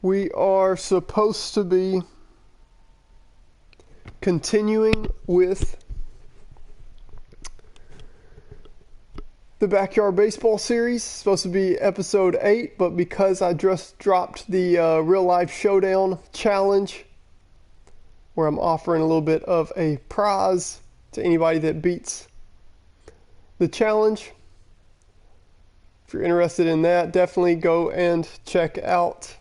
We are supposed to be continuing with the Backyard Baseball series. It's supposed to be episode 8, but because I just dropped the real life showdown challenge, where I'm offering a little bit of a prize to anybody that beats the challenge. If you're interested in that, definitely go and check out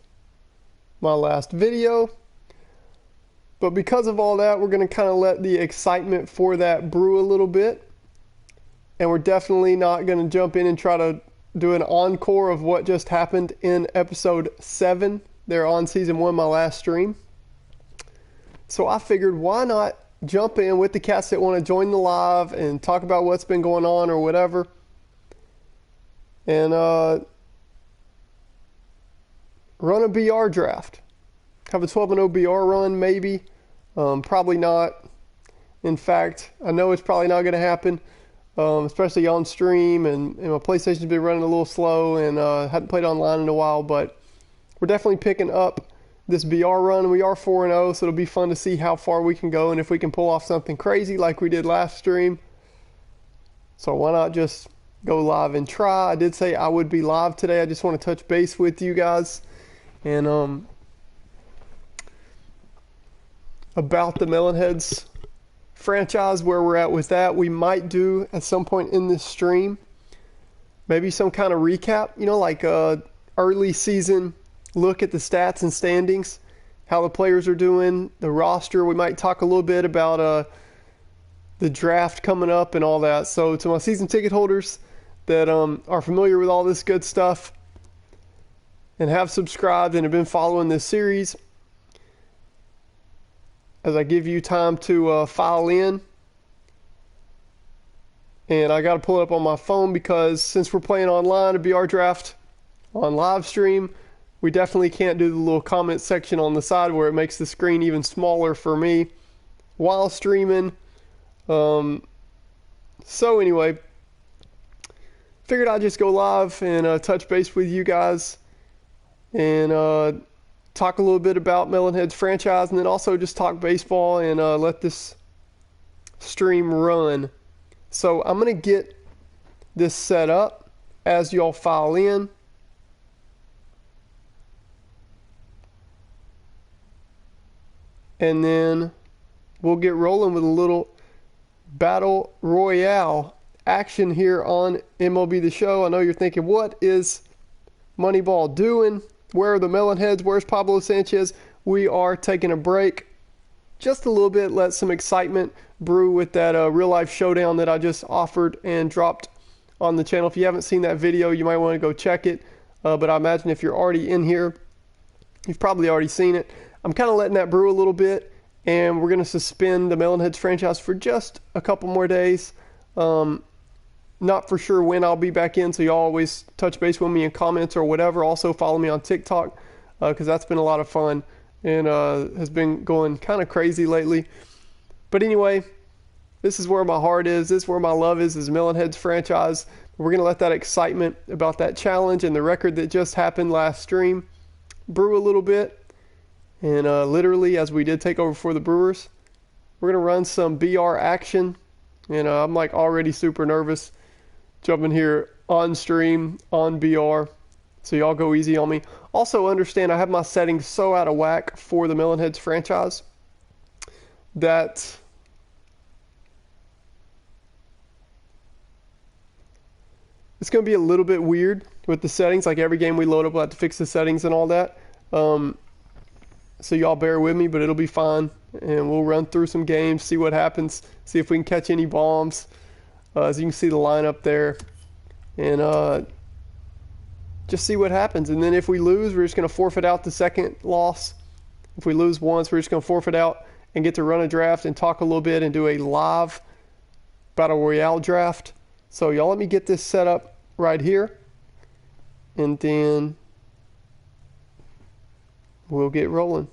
my last video. But because of all that, we're going to kind of let the excitement for that brew a little bit. And we're definitely not going to jump in and try to do an encore of what just happened in episode 7 there on season 1, my last stream. So I figured, why not jump in with the cats that want to join the live and talk about what's been going on or whatever. And run a BR draft. Have a 12-0 BR run, maybe. Probably not. In fact, I know it's probably not going to happen, especially on stream. And my PlayStation's been running a little slow, and haven't played online in a while. But we're definitely picking up this BR run. We are 4-0, so it'll be fun to see how far we can go and if we can pull off something crazy like we did last stream. So why not just go live and try? I did say I would be live today. I just want to touch base with you guys and about the Melonheads franchise, where we're at with that. We might do at some point in this stream maybe some kind of recap, like early season look at the stats and standings, how the players are doing, the roster. We might talk a little bit about the draft coming up and all that. So to my season ticket holders that are familiar with all this good stuff and have subscribed and have been following this series, as I give you time to file in. And I got to pull it up on my phone because since we're playing online a BR draft on live stream, we definitely can't do the little comment section on the side where it makes the screen even smaller for me while streaming. So anyway, figured I'd just go live and touch base with you guys and talk a little bit about Melonheads franchise, and then also just talk baseball and let this stream run. So I'm going to get this set up as y'all file in. And then we'll get rolling with a little Battle Royale action here on MLB The Show. I know you're thinking, what is Moneyball doing? Where are the Melonheads? Where's Pablo Sanchez? We are taking a break just a little bit, let some excitement brew with that real life showdown that I just offered and dropped on the channel. If you haven't seen that video, you might want to go check it. But I imagine if you're already in here, you've probably already seen it. I'm kind of letting that brew a little bit, and we're going to suspend the Melonheads franchise for just a couple more days. Not for sure when I'll be back in, so y'all always touch base with me in comments or whatever. Also follow me on TikTok because that's been a lot of fun and has been going kind of crazy lately. But anyway, this is where my heart is. This is where my love is Melonheads franchise. We're going to let that excitement about that challenge and the record that just happened last stream brew a little bit. And literally, as we did take over for the Brewers, we're going to run some BR action. And I'm like already super nervous jumping here on stream, on BR. So y'all go easy on me. Also understand I have my settings so out of whack for the Melonheads franchise that it's going to be a little bit weird with the settings. Like every game we load up, we'll have to fix the settings and all that. So y'all bear with me, but it'll be fine. And we'll run through some games, see what happens, see if we can catch any bombs. As you can see the lineup there. And just see what happens. And then if we lose, we're just going to forfeit out the second loss. If we lose once, we're just going to forfeit out and get to run a draft and talk a little bit and do a live Battle Royale Draft. So y'all let me get this set up right here. And then we'll get rolling.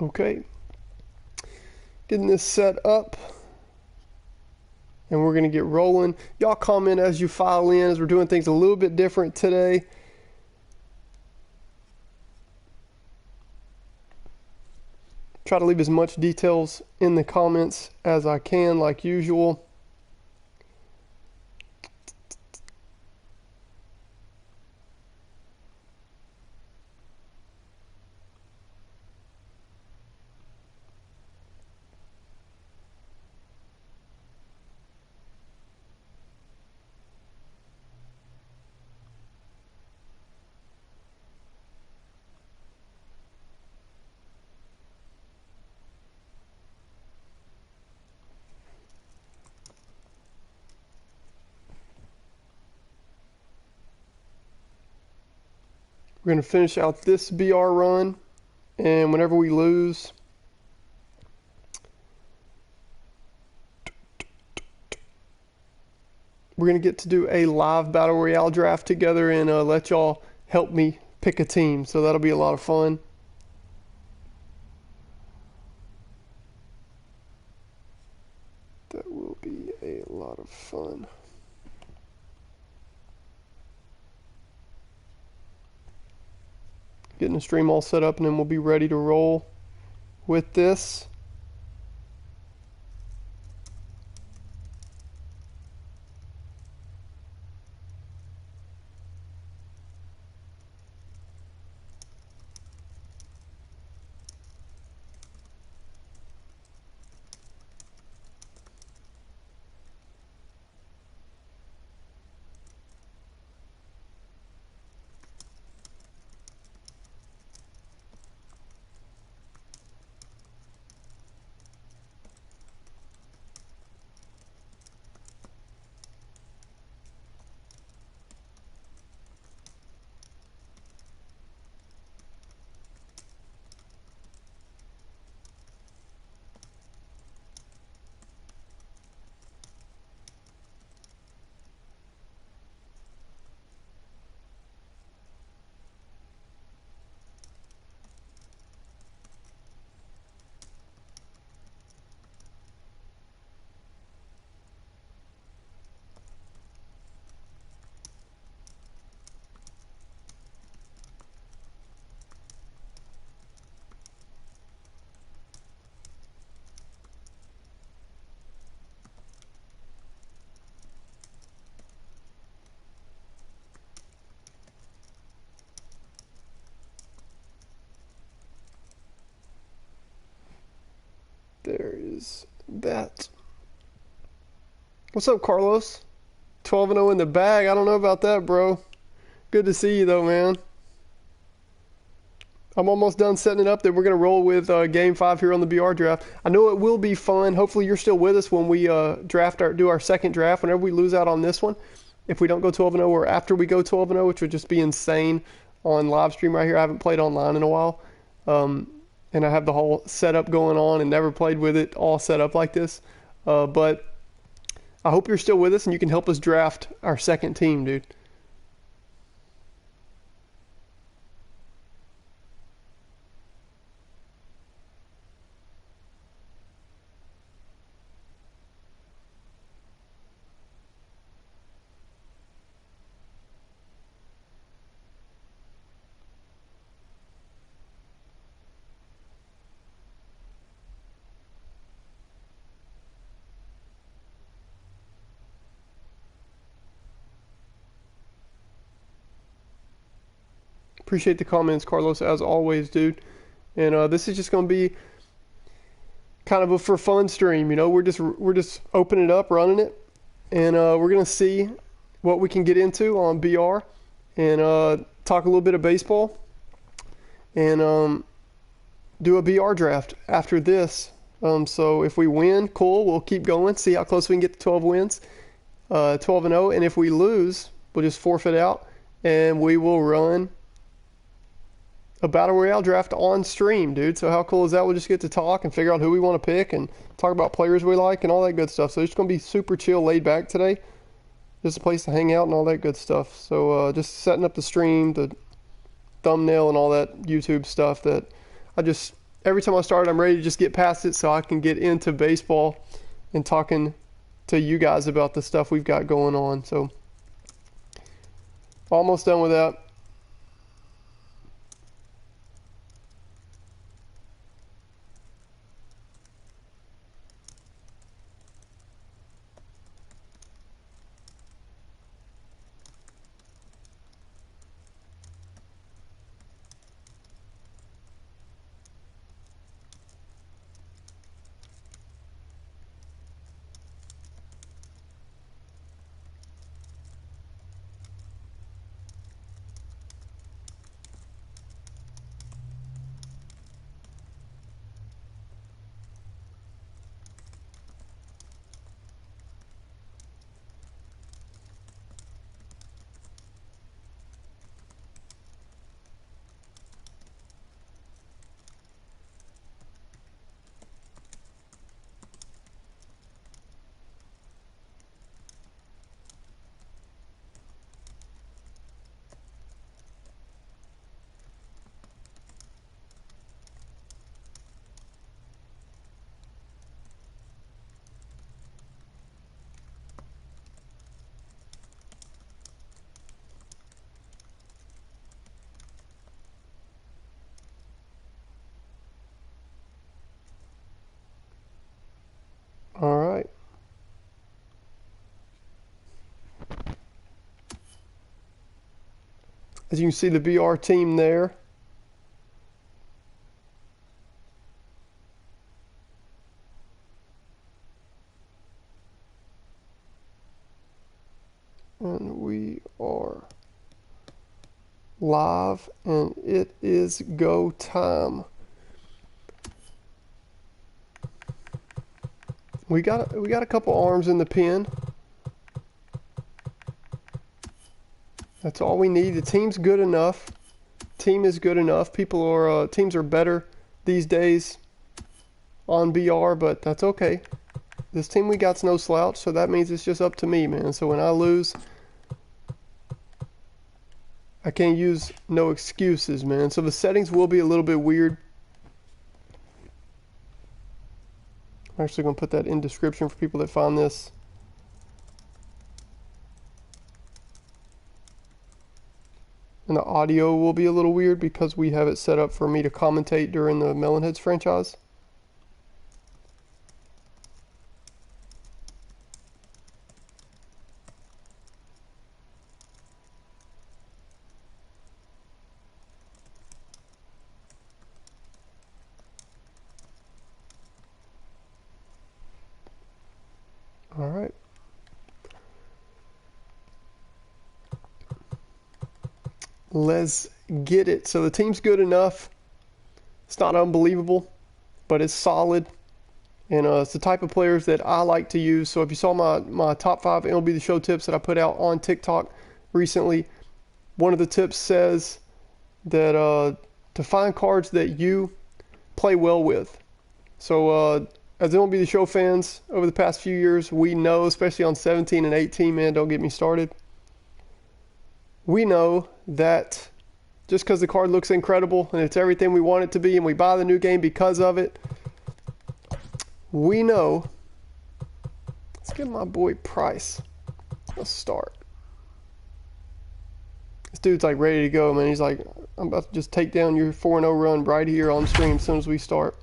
Okay. Getting this set up. And we're going to get rolling. Y'all comment as you file in, as we're doing things a little bit different today. Try to leave as much details in the comments as I can, like usual. We're going to finish out this BR run, and whenever we lose, we're going to get to do a live Battle Royale draft together and let y'all help me pick a team. So that'll be a lot of fun. That will be a lot of fun. Getting the stream all set up, and then we'll be ready to roll with this. There is that. What's up, Carlos? 12-0 in the bag. I don't know about that, bro. Good to see you, though, man. I'm almost done setting it up that we're going to roll with Game 5 here on the BR draft. I know it will be fun. Hopefully you're still with us when we do our second draft, whenever we lose out on this one. If we don't go 12-0 or after we go 12-0, which would just be insane on live stream right here. I haven't played online in a while. And I have the whole setup going on and never played with it all set up like this. But I hope you're still with us and you can help us draft our second team, dude. Appreciate the comments, Carlos, as always, dude. And this is just going to be kind of a for fun stream. You know, we're just opening it up, running it, and we're going to see what we can get into on BR and talk a little bit of baseball and do a BR draft after this. So if we win, cool, we'll keep going, see how close we can get to 12 wins, 12-0. And if we lose, we'll just forfeit out, and we will run a Battle Royale draft on stream, dude. So how cool is that? We'll just get to talk and figure out who we want to pick and talk about players we like and all that good stuff. So it's going to be super chill, laid back today. Just a place to hang out and all that good stuff. So just setting up the stream, the thumbnail and all that YouTube stuff that I just every time I start, I'm ready to just get past it so I can get into baseball and talking to you guys about the stuff we've got going on. So almost done with that. All right. As you can see, the BR team there. And we are live, and it is go time. We got a couple arms in the pen. That's all we need. The team's good enough. Team is good enough. People are teams are better these days on BR, but that's okay. This team we got's no slouch, so that means it's just up to me, man. So when I lose, I can't use no excuses, man. So the settings will be a little bit weird. I'm actually going to put that in description for people that find this. And the audio will be a little weird because we have it set up for me to commentate during the Melonheads franchise. All right. Let's get it. So the team's good enough. It's not unbelievable, but it's solid. And it's the type of players that I like to use. So if you saw my top 5 MLB The Show tips that I put out on TikTok recently, one of the tips says that to find cards that you play well with. So as MLB The Show fans over the past few years, we know, especially on 17 and 18, man, don't get me started. We know that just because the card looks incredible and it's everything we want it to be and we buy the new game because of it, we know. Let's give my boy Price a start. This dude's like ready to go, man. He's like, I'm about to just take down your 4-0 run right here on stream as soon as we start.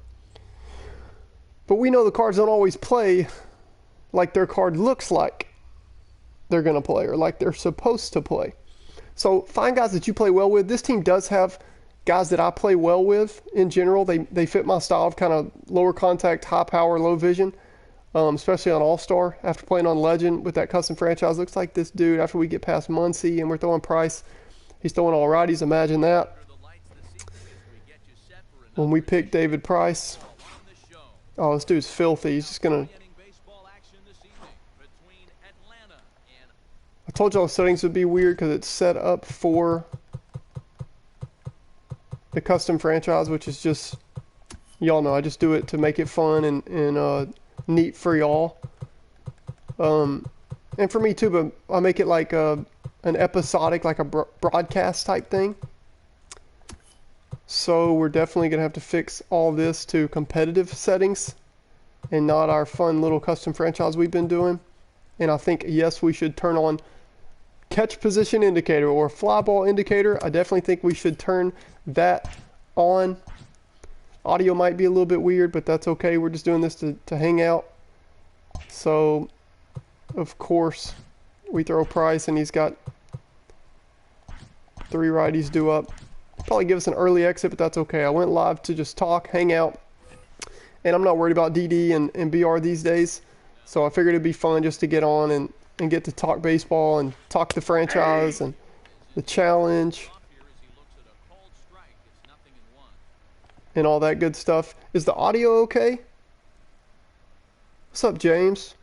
But we know the cards don't always play like their card looks like they're going to play or like they're supposed to play. So find guys that you play well with. This team does have guys that I play well with in general. They fit my style of kind of lower contact, high power, low vision, especially on All-Star. After playing on Legend with that custom franchise, looks like this dude, after we get past Muncie and we're throwing Price, he's throwing all righties. Imagine that. When we pick David Price, oh, this dude's filthy. He's just going to... I told y'all settings would be weird because it's set up for the custom franchise, which is just, y'all know, I just do it to make it fun and neat for y'all. And for me too, but I make it like an episodic, like a broadcast type thing. So we're definitely going to have to fix all this to competitive settings and not our fun little custom franchise we've been doing. And I think, yes, we should turn on catch position indicator or fly ball indicator. I definitely think we should turn that on. Audio might be a little bit weird, but that's okay. We're just doing this to hang out. So, of course, we throw Price, and he's got 3 righties due up. Probably give us an early exit, but that's okay. I went live to just talk, hang out, and I'm not worried about DD and BR these days. So I figured it'd be fun just to get on and get to talk baseball and talk the franchise and the challenge and all that good stuff. Is the audio okay? What's up, James?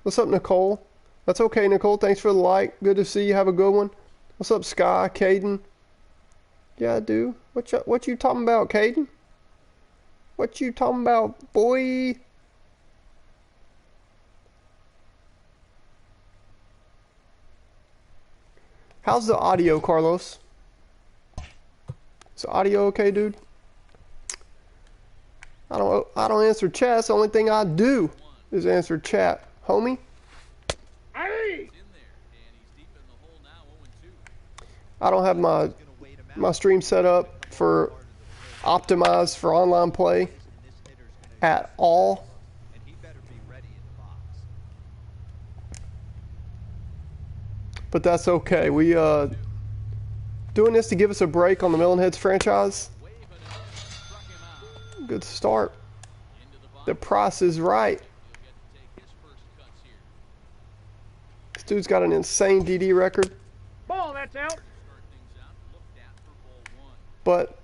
What's up, Nicole? That's okay, Nicole. Thanks for the like. Good to see you. Have a good one. What's up, Sky? Caden? Yeah, I do. What you talking about, Caden? What you talking about, boy? How's the audio, Carlos? Is the audio okay, dude? I don't answer chat. The only thing I do is answer chat, homie. I don't have my stream set up for optimized for online play at all. But that's okay. We doing this to give us a break on the Melonheads franchise. Good start. The price is right. This dude's got an insane DD record. Ball, that's out. But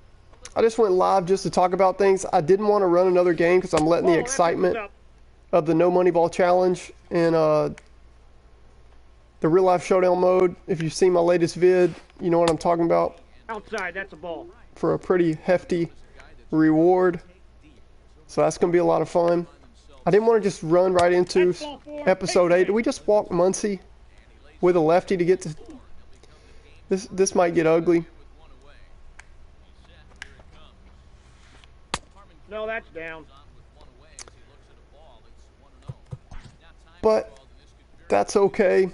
I just went live just to talk about things. I didn't want to run another game because I'm letting the excitement of the No Money Ball Challenge and the real life showdown mode. If you've seen my latest vid, you know what I'm talking about. Outside, that's a ball. For a pretty hefty reward. So that's going to be a lot of fun. I didn't want to just run right into episode 8. Did we just walk Muncie with a lefty to get to... This might get ugly. No, that's down. But that's okay.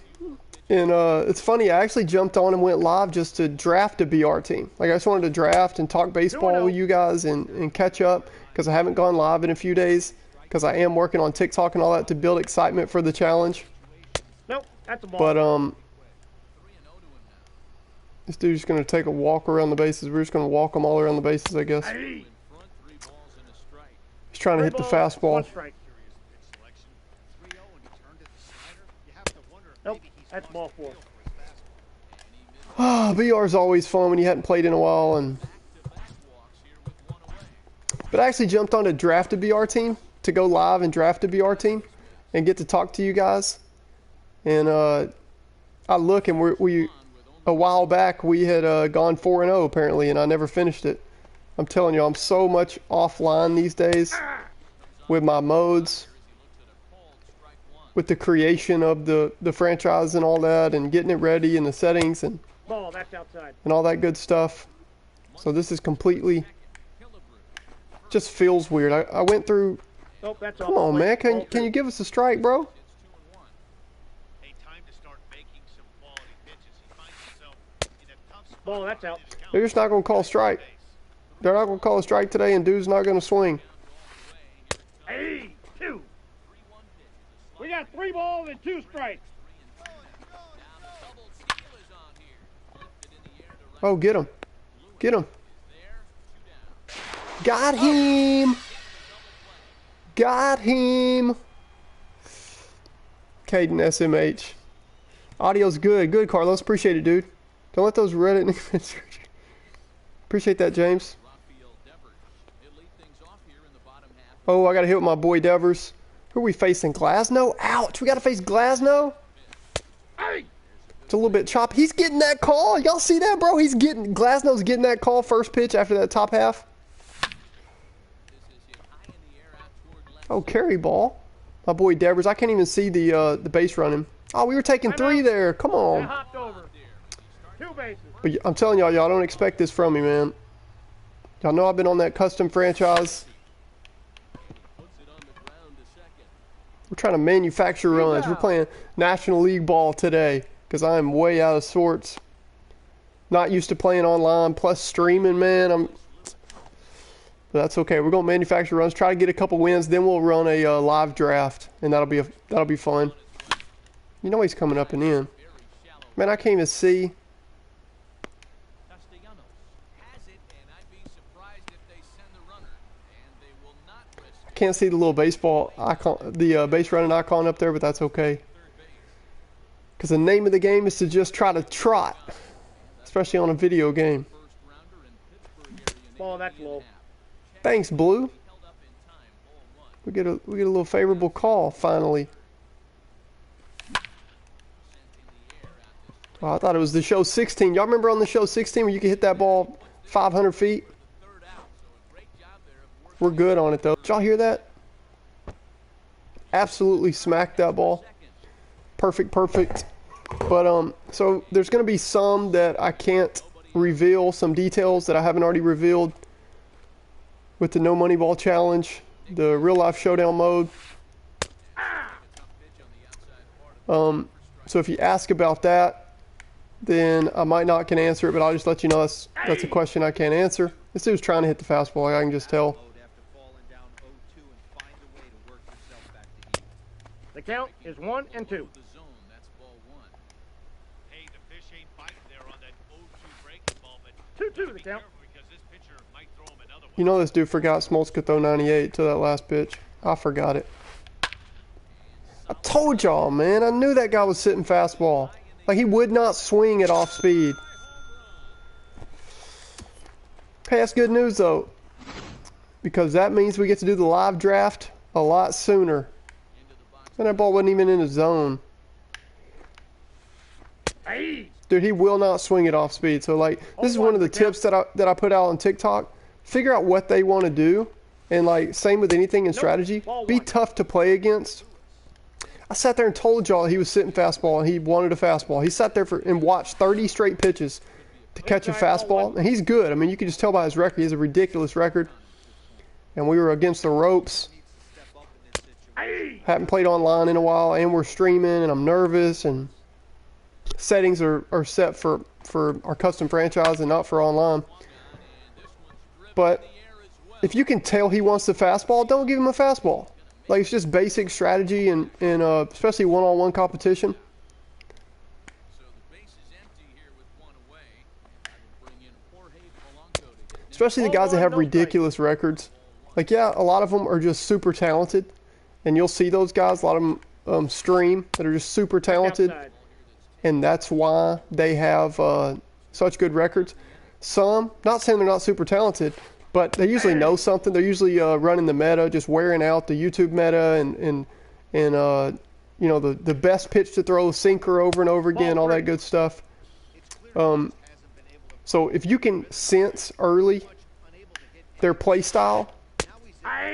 And it's funny, I actually jumped on and went live just to draft a BR team. Like, I just wanted to draft and talk baseball with you guys and catch up, because I haven't gone live in a few days, because I am working on TikTok and all that to build excitement for the challenge. Nope, that's a ball. But this dude's just going to take a walk around the bases. We're just going to walk them all around the bases, I guess. He's trying to hit the fastball. Nope, that's ball 4. BR is always fun when you hadn't played in a while. But I actually jumped on to draft a BR team, to go live and draft a BR team and get to talk to you guys. And I look, and we a while back we had gone 4-0 apparently, and I never finished it. I'm telling you, I'm so much offline these days with my modes, with the creation of the franchise and all that, and getting it ready and the settings and ball, that's outside. And all that good stuff. So this is completely, just feels weird. I went through. Nope, that's come on, man. Can you give us a strike, bro? Ball, that's out. They're just not going to call a strike. They're not going to call a strike today, and dude's not going to swing. Hey, 2. We got 3 balls and 2 strikes. Oh, get him. Get him. Got him. Got him. Caden SMH. Audio's good. Good, Carlos. Appreciate it, dude. Don't let those Reddit... Appreciate that, James. Oh, I got to hit with my boy Devers. Who are we facing? Glasnow? Ouch, we got to face Glasnow? It's a little bit choppy. He's getting that call. Y'all see that, bro? Glasnow's getting that call first pitch after that top half. Oh, carry ball. My boy Devers. I can't even see the base running. Oh, we were taking 3 there. Come on. Hopped over. 2 bases. But I'm telling y'all don't expect this from me, man. Y'all know I've been on that custom franchise. We're trying to manufacture runs. We're playing National League ball today because I'm way out of sorts. Not used to playing online, plus streaming, man. But that's okay. We're gonna manufacture runs, try to get a couple wins, then we'll run a live draft, and that'll be fun. You know he's coming up and in. Man, I can't even see. I can't see the little baseball icon, the base running icon up there, but that's okay. Because the name of the game is to just try to trot, especially on a video game. Ball, that's low. Thanks, Blue. We get a little favorable call finally. Oh, I thought it was the show 16. Y'all remember on the show 16 where you could hit that ball 500 feet? We're good on it though. Did y'all hear that? Absolutely smacked that ball. Perfect. But so there's gonna be some that I can't reveal, some details that I haven't already revealed with the no money ball challenge, the real life showdown mode. So if you ask about that, then I might not can answer it, but I'll just let you know that's a question I can't answer. This dude's trying to hit the fastball, I can just tell. The count is 1 and 2. Hey, the fish ain't biting there on that 0-2 breaking ball, but 2-2 the count. because this pitcher might throw him another one. You know this dude forgot Smoltz could throw 98 to that last pitch. I forgot it. I told y'all, man. I knew that guy was sitting fastball. Like, he would not swing it off speed. Hey, that's good news, though. Because that means we get to do the live draft a lot sooner. And that ball wasn't even in the zone. Dude, he will not swing it off speed. So, like, this is one of the tips that I put out on TikTok. Figure out what they want to do. And, like, same with anything in strategy. Be tough to play against. I sat there and told y'all he was sitting fastball and he wanted a fastball. He sat there and watched 30 straight pitches to catch a fastball. And he's good. I mean, you can just tell by his record. He has a ridiculous record. And we were against the ropes. Haven't played online in a while, and we're streaming, and I'm nervous, and settings are set for our custom franchise and not for online. But if you can tell he wants the fastball, don't give him a fastball. Like, it's just basic strategy and especially one-on-one competition. Especially the guys that have ridiculous records. Like, yeah, a lot of them are just super talented. And you'll see those guys, a lot of them stream that are just super talented. And that's why they have such good records. Some, not saying they're not super talented, but they usually know something. They're usually running the meta, just wearing out the YouTube meta and you know, the best pitch to throw, sinker over and over again, all that good stuff. So if you can sense early their play style,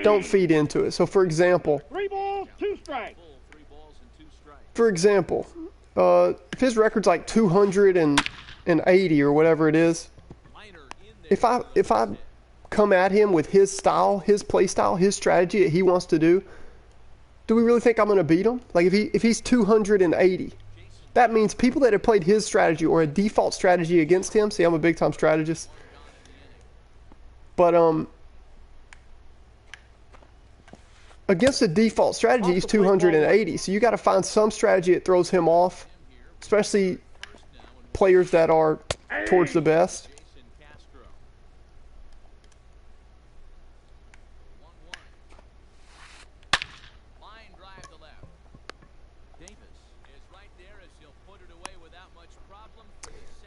don't feed into it. So for example, 3 balls, 2 strikes. For example, if his record's like 280 or whatever it is, if I come at him with his style, his play style, his strategy that he wants to do we really think I'm going to beat him? Like if he's 280, that means people that have played his strategy or a default strategy against him. See, I'm a big time strategist. But against a default strategy, he's 280. So you got to find some strategy that throws him off, especially players that are towards the best.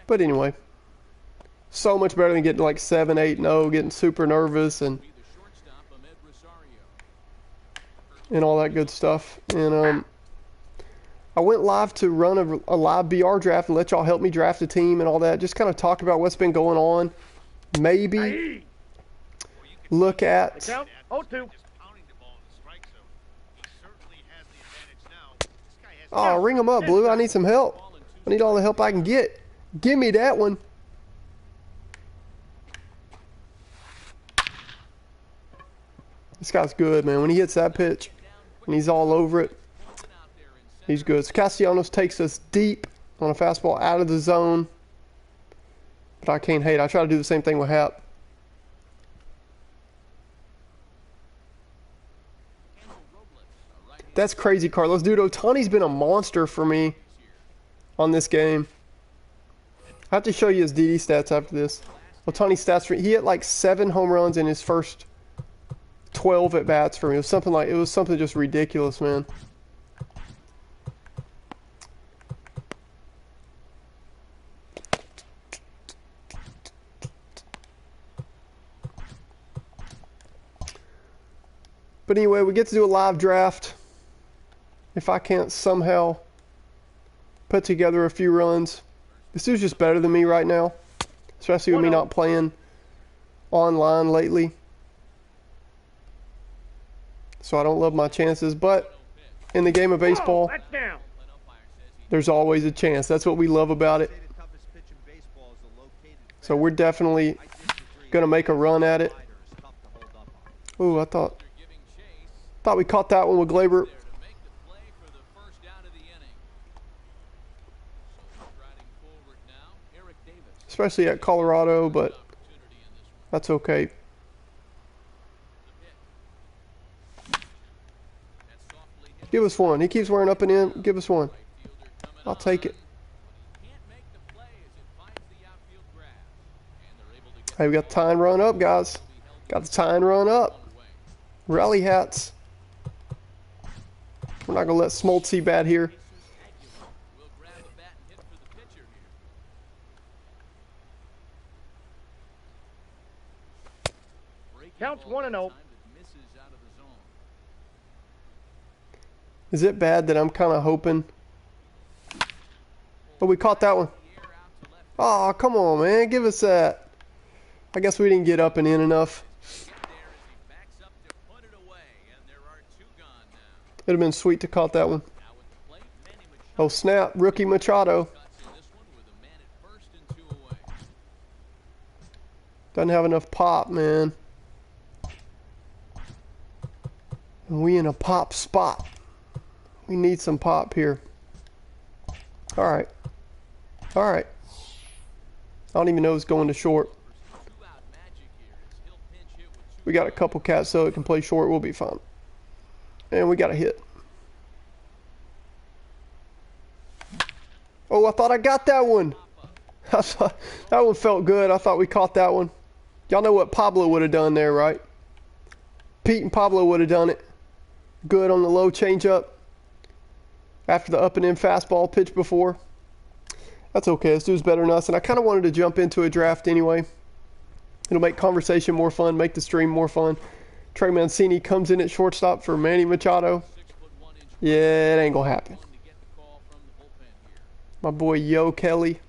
But anyway, so much better than getting like 7-8-0, getting super nervous and all that good stuff. And I went live to run a live BR draft and let y'all help me draft a team and all that. Just kind of talk about what's been going on. Maybe look at 0-2. Oh, ring them up, Blue. I need some help. I need all the help I can get. Give me that one. This guy's good, man. When he hits that pitch and he's all over it, he's good. So Castellanos takes us deep on a fastball out of the zone. But I can't hate. I try to do the same thing with Hap. That's crazy, Carlos. Dude, Ohtani's been a monster for me on this game. I have to show you his DD stats after this. Ohtani stats, he hit like 7 home runs in his first 12 at bats for me. It was something just ridiculous, man. But anyway, we get to do a live draft. If I can't somehow put together a few runs. This dude's just better than me right now. Especially with me not playing online lately. So I don't love my chances. But in the game of baseball, there's always a chance. That's what we love about it. So we're definitely going to make a run at it. Ooh, I thought we caught that one with Glaber. Especially at Colorado, but that's okay. Give us one. He keeps wearing up and in. Give us one. I'll take it. Hey, we got the tying run up, guys. Got the tying run up. Rally hats. We're not going to let Smoltz bat here. Counts 1-0. Is it bad that I'm kind of hoping? Oh, we caught that one. Oh, come on, man. Give us that. I guess we didn't get up and in enough. It would have been sweet to caught that one. Oh, snap. Rookie Machado. Doesn't have enough pop, man. And we in a pop spot. We need some pop here. Alright. Alright. I don't even know who's going to short. We got a couple cats so it can play short. We'll be fine. And we got a hit. Oh, I thought I got that one. That one felt good. I thought we caught that one. Y'all know what Pablo would have done there, right? Pete and Pablo would have done it. Good on the low changeup. After the up and in fastball pitch before. That's okay. This dude's better than us. And I kind of wanted to jump into a draft anyway. It'll make conversation more fun. Make the stream more fun. Trey Mancini comes in at shortstop for Manny Machado. Yeah, it ain't going to happen. My boy Yo Kelly.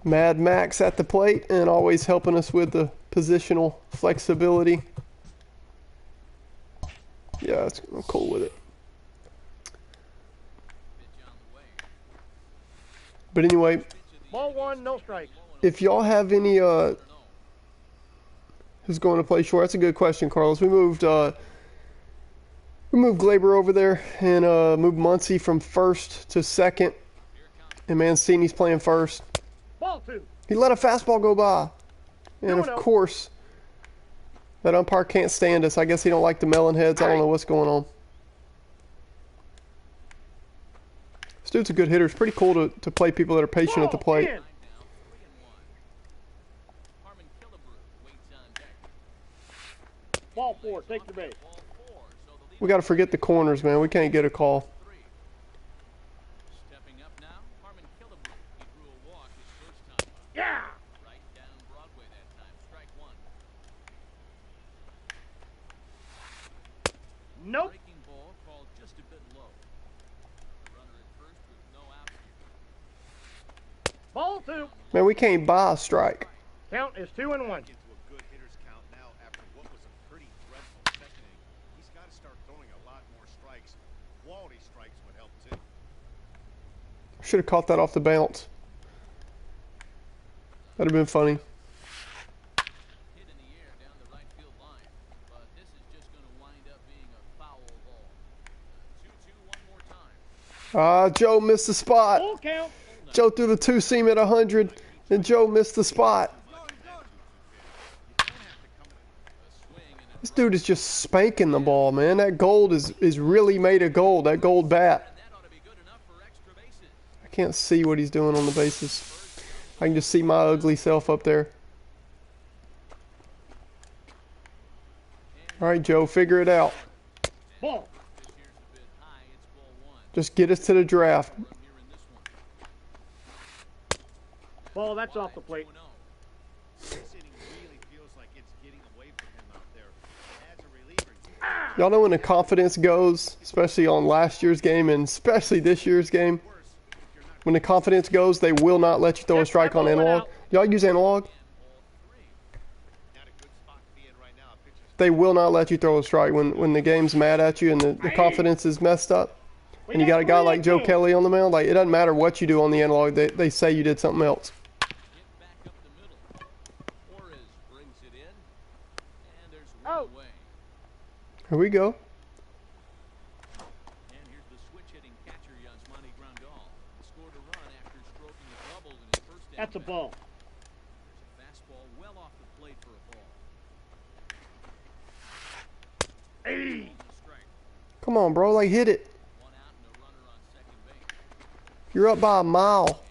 Mad Max at the plate and always helping us with the positional flexibility. Yeah, I'm cool with it. But anyway, Ball 1, no strike. If y'all have any who's going to play short, that's a good question, Carlos. We moved Glaber over there and moved Muncy from first to second, and Mancini's playing first. Ball 2. He let a fastball go by. And of course, that umpire can't stand us. I guess he don't like the melon heads. I don't know what's going on. This dude's a good hitter. It's pretty cool to play people that are patient at the plate. Ball 4, take the base. We got to forget the corners, man. We can't get a call. Yeah! Nope. Ball 2. Man, we can't buy a strike. Count is 2-1. Into a good hitter's count now after what was a pretty dreadful second inning. He's got to start throwing a lot more strikes. Quality strikes would help too. Should have caught that off the bounce. That'd have been funny. Hit in the air down the right field line, but this is just going to wind up being a foul ball. 2-2 one more time. Joe missed the spot. Full count. Joe threw the two seam at 100, and Joe missed the spot. This dude is just spanking the ball, man. That gold is really made of gold. That gold bat. That ought to be good enough for extra bases. I can't see what he's doing on the bases. I can just see my ugly self up there. All right, Joe, figure it out. Ball. This here's a bit high. It's ball one. Just get us to the draft. Run here in this one. Ball, that's off the plate. 2-0. This inning really feels like it's getting away from him out there. As a reliever, Y'all know when the confidence goes, especially on last year's game and especially this year's game, when the confidence goes, they will not let you throw a strike on analog. Y'all use analog? not a good spot to be in right now. Pitcher's They will not let you throw a strike when the game's mad at you and the confidence is messed up. And you got a guy like Joe Kelly on the mound. Like, it doesn't matter what you do on the analog. They say you did something else. Hit back up the middle. Torres brings it in, and there's one Oh. away. Here we go. And here's the switch-hitting catcher, Yasmani Grandal. Scored a run after stroking a double in his first That's a at-bat. ball. There's a fastball well off the plate for a ball. Hey. A strike. Come on, bro. Like, hit it. One out and a runner on second base. You're up by a mile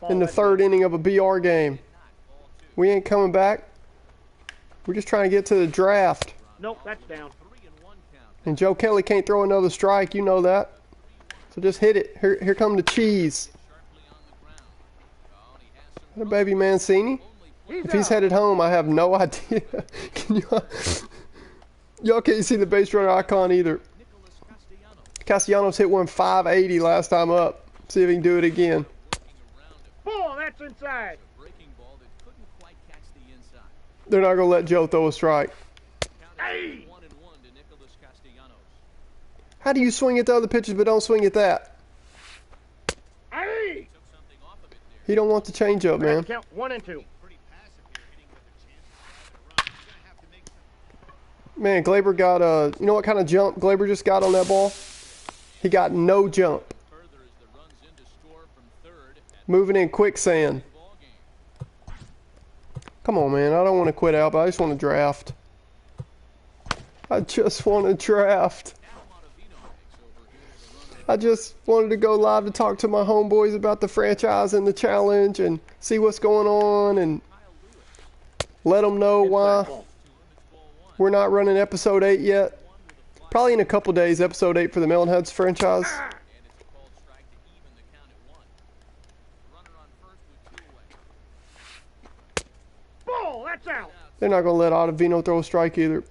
in the third inning of a BR game. Not ball two. We ain't coming back. We're just trying to get to the draft. Nope, that's down. 3-1 count. And Joe Kelly can't throw another strike. You know that. So just hit it. Here come the cheese. Sharply on the ground. Oh, and he has some What a baby Mancini. He's If he's out. headed home, I have no idea. Can you? Y'all can't see the base runner icon either. Nicholas Castellanos Castellanos hit one 580 last time up. See if he can do it again. working around him. Ball, that's inside. A breaking ball that couldn't quite catch the inside. They're not gonna let Joe throw a strike. Count Hey. is 1-1 to Nicholas Castellanos. How do you swing at the other pitches but don't swing at that? Hey. Took something off of it there. He don't want the changeup, man. Count 1-2. pretty passive here, hitting with a chance to drive it around. He's going to have to make some. Man, Glaber got you know what kind of jump Glaber just got on that ball? He got no jump. Further as the runs in to score from third at Moving in quicksand. the ball game. Come on, man. I don't want to quit out, but I just want to draft. I just want to draft. Now Montevino takes over here as the runner. I just wanted to go live to talk to my homeboys about the franchise and the challenge and see what's going on and let them know why Inside ball. we're not running episode 8 yet. Probably in a couple days, episode 8 for the Melonheads franchise. And it's a called strike to even the count at 1. Runner on first with 2 away. Ball, that's out. They're not going to let Ottavino throw a strike either.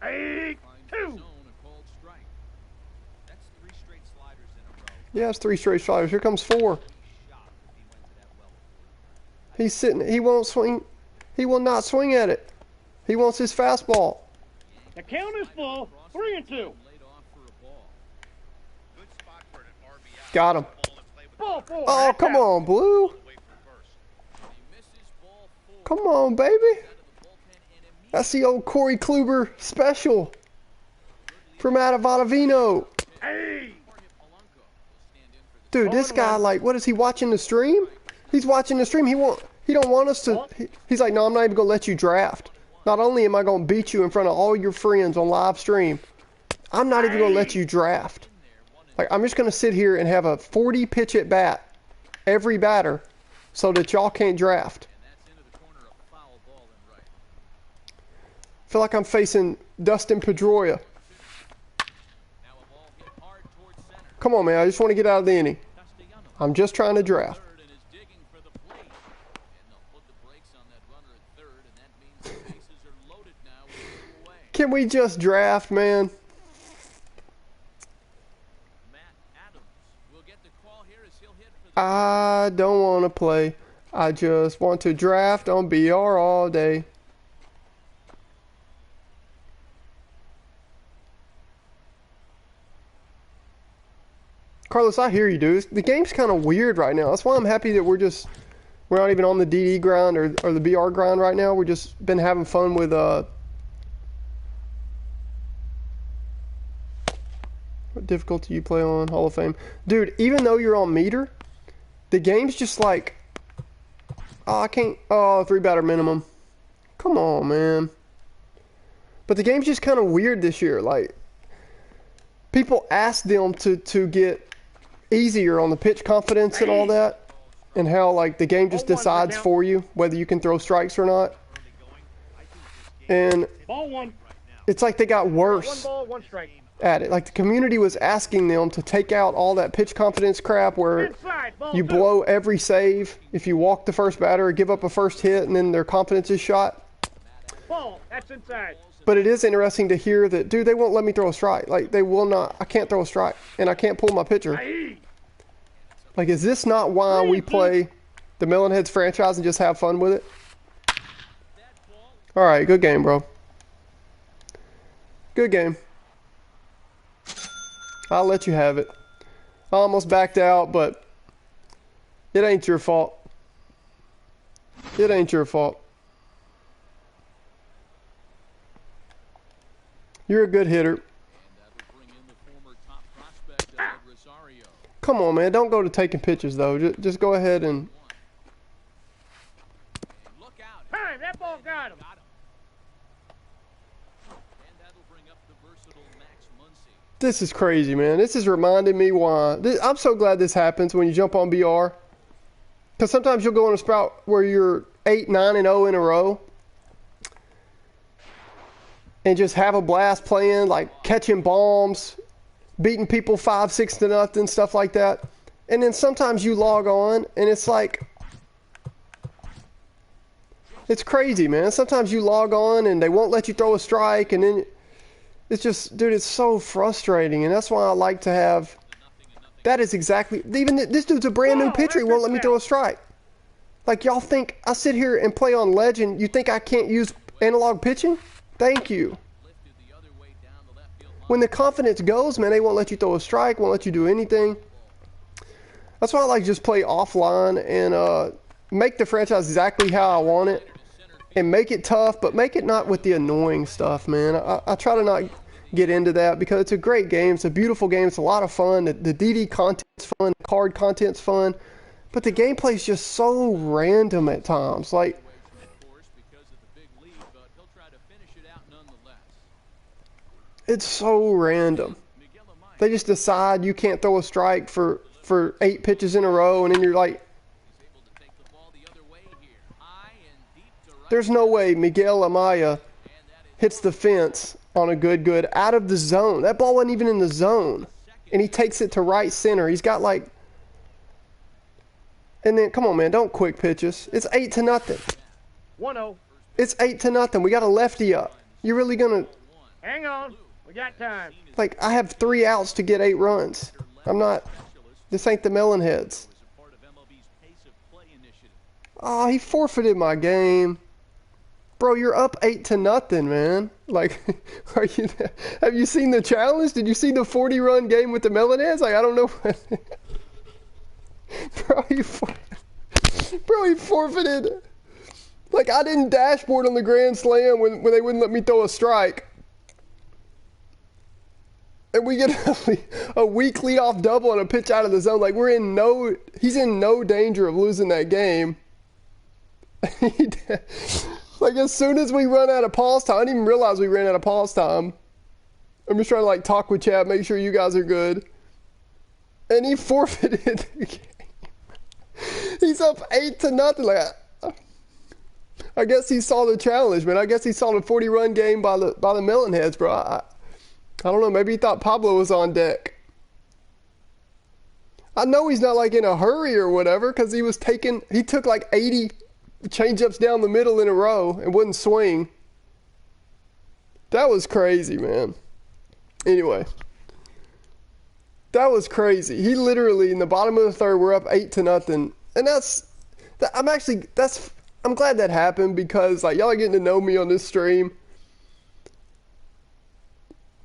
Hey. Finds 2. the zone, a called strike. That's 3 straight sliders in a row. Yeah, it's 3 straight sliders. Here comes 4. He's shocked if he went to that well. He's sitting. He won't swing. He will not swing at it. He wants his fastball. The count is full. 3-2. Laid off for a ball. Good spot for an RBI. Got him. Ball in play with Ball 4. Oh, That's come out. on, Blue. away from first. He misses ball 4. Come on, baby. Out of the bullpen and immediately That's the old Corey Kluber special from out of Ottavino. Hey. Polanco will stand in for the Dude, this guy, like, what is he watching the stream? He's watching the stream. He don't want us to. He's like, no, I'm not even gonna let you draft. Not only am I gonna beat you in front of all your friends on live stream, I'm not even gonna let you draft. Like, I'm just gonna sit here and have a 40 pitch at bat every batter, so that y'all can't draft. and that's into the corner, a foul ball in right. I feel like I'm facing Dustin Pedroia. Now a ball hit hard towards center. Come on, man. I just want to get out of the inning. Castellanos I'm just trying to draft. third and is digging for the plate. And they'll put the brakes on that runner at third, and that means the bases are loaded now with 2 away. Can we just draft, man? Matt Adams will get the call I don't want to play. I just want to draft on BR all day. Carlos, I hear you, dude. The game's kind of weird right now. That's why I'm happy that we're not even on the DD grind or the BR grind right now. We're just been having fun with what difficulty you play on? Hall of Fame. Dude, even though you're on meter, the game's just like, oh, I can't, oh, 3-batter minimum. Come on, man. But the game's just kind of weird this year. Like, people ask them to get easier on the pitch confidence and all that, and how, like, the game just decides for you whether you can throw strikes or not. And Ball one. it's like they got One worse ball, one strike. at it. Like, the community was asking them to take out all that pitch confidence crap where Inside, ball you two. blow every save if you walk the first batter or give up a first hit and then their confidence is shot. Ball, that's inside. But it is interesting to hear that, dude, they won't let me throw a strike. Like, they will not. I can't throw a strike, and I can't pull my pitcher. Aye. Like, is this not why we play the Melonheads franchise and just have fun with it? All right, good game, bro. Good game. I'll let you have it. I almost backed out, but it ain't your fault. It ain't your fault. You're a good hitter. Come on, man. Don't go to taking pitches, though. Just go ahead and... Time, that ball got him. This is crazy, man. This is reminding me why. I'm so glad this happens when you jump on BR. Because sometimes you'll go on a sprout where you're 8, 9, and 0 in a row. And just have a blast playing, like catching bombs, beating people 5-6 to nothing, stuff like that. And then sometimes you log on and it's like, it's crazy, man. Sometimes you log on and they won't let you throw a strike, and then it's just, dude, it's so frustrating. And that's why I like to have, that is exactly, even this dude's a brand new pitcher, he won't let me throw a strike. Like, y'all think I sit here and play on Legend, you think I can't use analog pitching? Thank you. When the confidence goes, man, they won't let you throw a strike, won't let you do anything. That's why I like just play offline and make the franchise exactly how I want it. And make it tough, but make it not with the annoying stuff, man. I try to not get into that because it's a great game. It's a beautiful game. It's a lot of fun. The DD content's fun. The card content's fun. But the gameplay's just so random at times. Like, it's so random. They just decide you can't throw a strike for 8 pitches in a row, and then you're like, there's no way Miguel Amaya hits the fence on a good out of the zone. That ball wasn't even in the zone. And he takes it to right center. He's got like, and then, come on, man, don't quick pitches. It's 8-0. 1-0. It's 8-0. We got a lefty up. You really gonna... Hang on. We got time. Like, I have 3 outs to get 8 runs. I'm not... This ain't the Melonheads. Oh, he forfeited my game. Bro, you're up 8-0, man. Like, are you? Have you seen the challenge? Did you see the 40-run game with the Melonheads? Like, I don't know. Bro, he forfeited. Like, I didn't dashboard on the Grand Slam when they wouldn't let me throw a strike. And we get a weak leadoff double and a pitch out of the zone. Like, he's in no danger of losing that game. Like, as soon as we run out of pause time, I didn't even realize we ran out of pause time. I'm just trying to, like, talk with chat, make sure you guys are good. And he forfeited the game. He's up 8-0. Like, I guess he saw the challenge, man. I guess he saw the 40-run game by the Melonheads, bro. I don't know. Maybe he thought Pablo was on deck. I know he's not, like, in a hurry or whatever, because he took like 80 change-ups down the middle in a row and wouldn't swing. That was crazy, man. Anyway. That was crazy. He literally, in the bottom of the third, we're up 8-0. And I'm glad that happened because, like, y'all are getting to know me on this stream.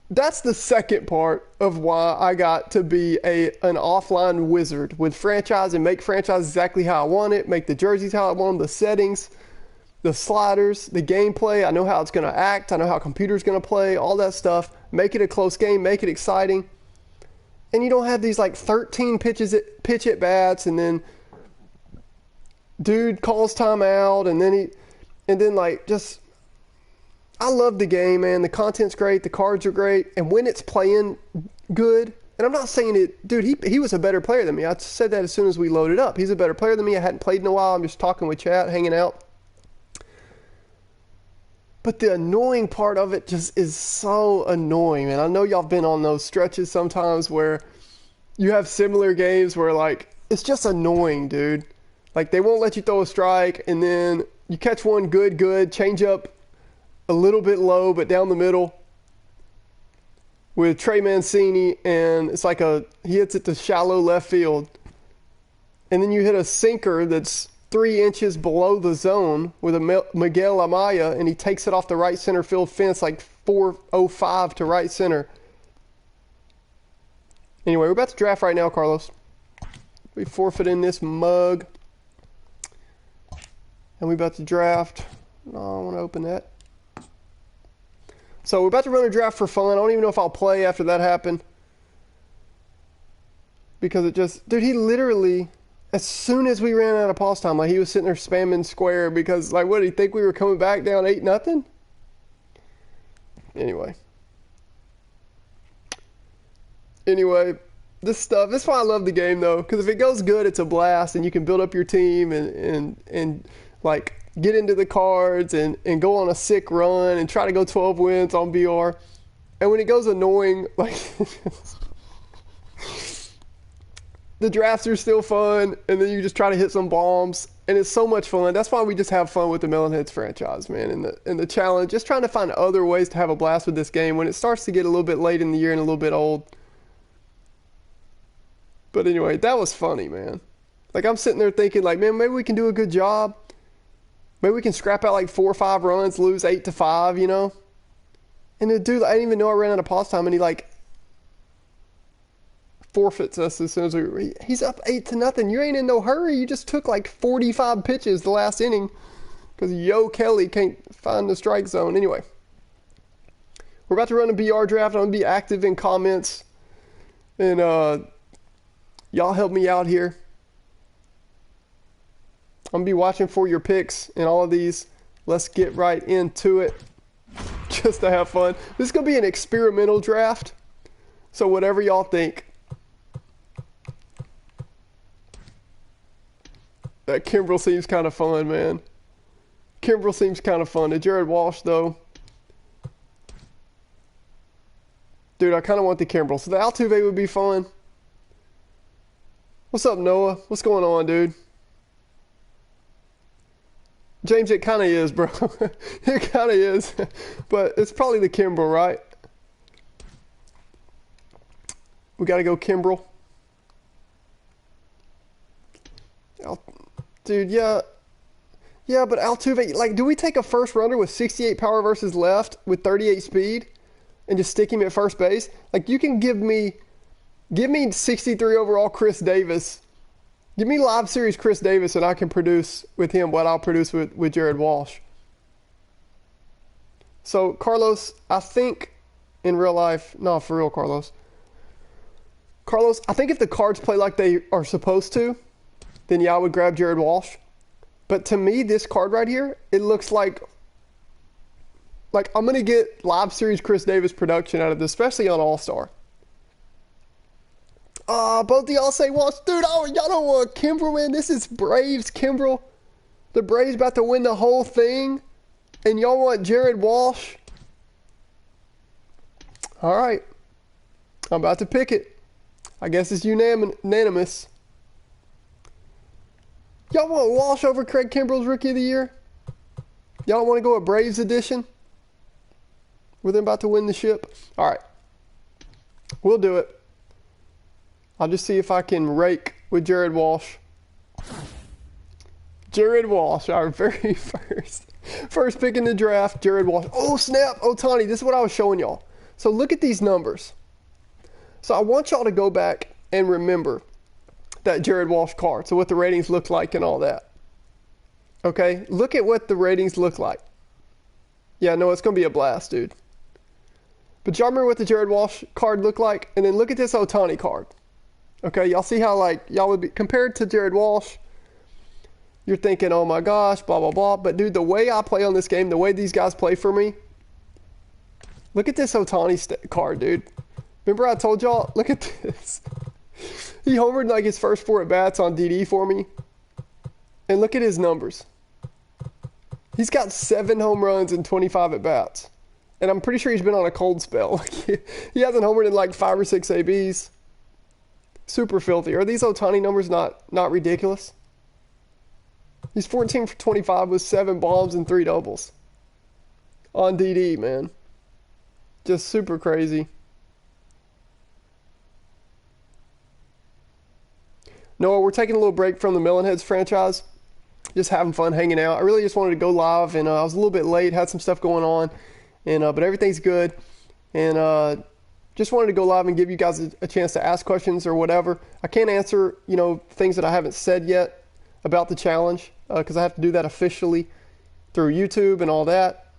That's the second part of why I got to be an offline wizard with franchise and make franchise exactly how I want it, make the jerseys how I want them, the settings, the sliders, the gameplay. I know how it's going to act. I know how computer's going to play, all that stuff. Make it a close game, make it exciting. And you don't have these like 13 pitch at bats, and then dude calls timeout, and then like just, I love the game, man. The content's great, the cards are great, and when it's playing good, and I'm not saying it, dude, he was a better player than me. I said that as soon as we loaded up. He's a better player than me. I hadn't played in a while. I'm just talking with chat, hanging out. But the annoying part of it just is so annoying, man. I know y'all been on those stretches sometimes where you have similar games where, like, it's just annoying, dude. Like, they won't let you throw a strike, and then you catch one good, change up a little bit low, but down the middle with Trey Mancini, and it's like he hits it to shallow left field. And then you hit a sinker that's 3 inches below the zone with a Miguel Amaya, and he takes it off the right center field fence like 405 to right center. Anyway, we're about to draft right now, Carlos. We forfeit in this mug. And we're about to draft. No, I want to open that. So we're about to run a draft for fun. I don't even know if I'll play after that happened. Because it just... Dude, he literally... As soon as we ran out of pause time, like, he was sitting there spamming square because, like, what, did he think we were coming back down 8-0? Anyway, this stuff, that's why I love the game, though, because if it goes good, it's a blast, and you can build up your team and like, get into the cards and go on a sick run and try to go 12 wins on BR. And when it goes annoying, like... The drafts are still fun, and then you just try to hit some bombs, and it's so much fun. That's why we just have fun with the Melonheads franchise, man, and the challenge. Just trying to find other ways to have a blast with this game when it starts to get a little bit late in the year and a little bit old. But anyway, that was funny, man. Like, I'm sitting there thinking, like, man, maybe we can do a good job. Maybe we can scrap out like 4 or 5 runs, lose 8-5, you know? And the dude, I didn't even know I ran out of pause time, and he, like, forfeits us as soon as he's up 8-0. You ain't in no hurry. You just took like 45 pitches the last inning because Yo Kelly can't find the strike zone. Anyway, we're about to run a BR draft. I'm gonna be active in comments, and y'all help me out here. I'm gonna be watching for your picks and all of these. Let's get right into it, just to have fun. This is gonna be an experimental draft, so whatever y'all think. That Kimbrel seems kind of fun, man. Kimbrel seems kind of fun. The Jared Walsh, though. Dude, I kind of want the Kimbrel. So the Altuve would be fun. What's up, Noah? What's going on, dude? James, it kind of is, bro. It kind of is. But it's probably the Kimbrel, right? We got to go Kimbrel. Dude, yeah, but Altuve, like, do we take a first runner with 68 power versus left with 38 speed and just stick him at first base? Like, you can give me 63 overall Chris Davis. Give me live series Chris Davis, and I can produce with him what I'll produce with Jared Walsh. So, Carlos, I think in real life, no, for real, Carlos, I think if the cards play like they are supposed to, then yeah, I would grab Jared Walsh. But to me, this card right here, it looks like I'm going to get live series Chris Davis production out of this, especially on All-Star. Both of y'all say Walsh. Dude, y'all don't want Kimbrel, man. This is Braves Kimbrel. The Braves about to win the whole thing. And y'all want Jared Walsh. All right. I'm about to pick it. I guess it's unanimous. Y'all want Walsh over Craig Kimbrel's Rookie of the Year? Y'all want to go a Braves edition? With them about to win the ship? All right. We'll do it. I'll just see if I can rake with Jared Walsh. Jared Walsh, our very first pick in the draft, Jared Walsh. Oh, snap, Ohtani, this is what I was showing y'all. So look at these numbers. So I want y'all to go back and remember that Jared Walsh card, so what the ratings look like and all that. Okay, look at what the ratings look like. Yeah, no, it's going to be a blast, dude. But y'all remember what the Jared Walsh card looked like? And then look at this Ohtani card. Okay, y'all see how, like, y'all would be, compared to Jared Walsh, you're thinking, oh my gosh, blah, blah, blah. But, dude, the way I play on this game, the way these guys play for me, look at this Ohtani card, dude. Remember I told y'all? Look at this. He homered, like, his first 4 at-bats on DD for me. And look at his numbers. He's got 7 home runs and 25 at-bats. And I'm pretty sure he's been on a cold spell. He hasn't homered in like 5 or 6 ABs. Super filthy. Are these Ohtani numbers not ridiculous? He's 14 for 25 with 7 bombs and 3 doubles. On DD, man. Just super crazy. Noah, we're taking a little break from the Melonheads franchise. Just having fun, hanging out. I really just wanted to go live, and I was a little bit late, had some stuff going on, and but everything's good. And just wanted to go live and give you guys a chance to ask questions or whatever. I can't answer, things that I haven't said yet about the challenge because I have to do that officially through YouTube and all that.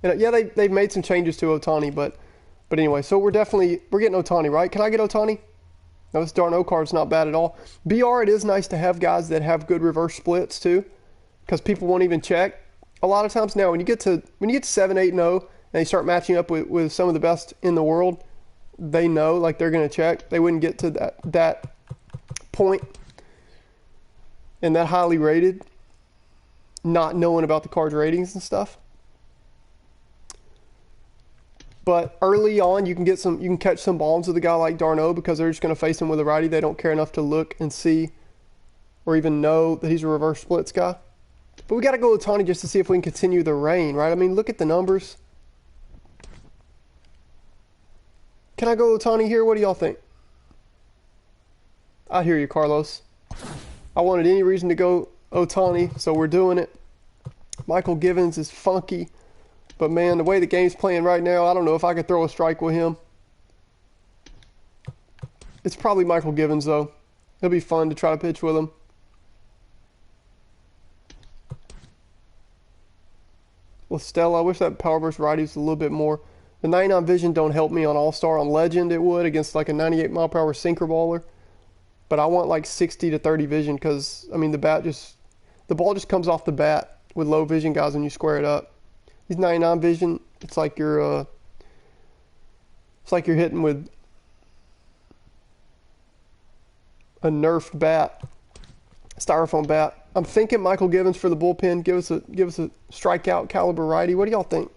And yeah, they've made some changes to Ohtani, but anyway, so we're getting Ohtani, right? Can I get Ohtani? No, this d'Arnaud card's not bad at all. BR, it is nice to have guys that have good reverse splits too, because people won't even check. A lot of times now, when you get to 7, 8, 0, and you start matching up with some of the best in the world, they know, like, they're going to check. They wouldn't get to that point and that highly rated, not knowing about the card's ratings and stuff. But early on, you can catch some bombs with a guy like d'Arnaud because they're just going to face him with a righty. They don't care enough to look and see or even know that he's a reverse splits guy. But we got to go with Ohtani just to see if we can continue the reign, right? I mean, look at the numbers. Can I go with Ohtani here? What do y'all think? I hear you, Carlos. I wanted any reason to go Ohtani, so we're doing it. Michael Givens is funky. But, man, the way the game's playing right now, I don't know if I could throw a strike with him. It's probably Michael Givens, though. It'll be fun to try to pitch with him. Well, Stella, I wish that power burst righty was a little bit more. The 99 vision don't help me on All-Star. On Legend, it would against like a 98-mile-per-hour sinker baller. But I want like 60 to 30 vision because, I mean, the ball just comes off the bat with low vision guys when you square it up. He's 99 vision. It's like you're hitting with a nerfed bat, styrofoam bat. I'm thinking Michael Givens for the bullpen. Give us a strikeout caliber righty. What do y'all think?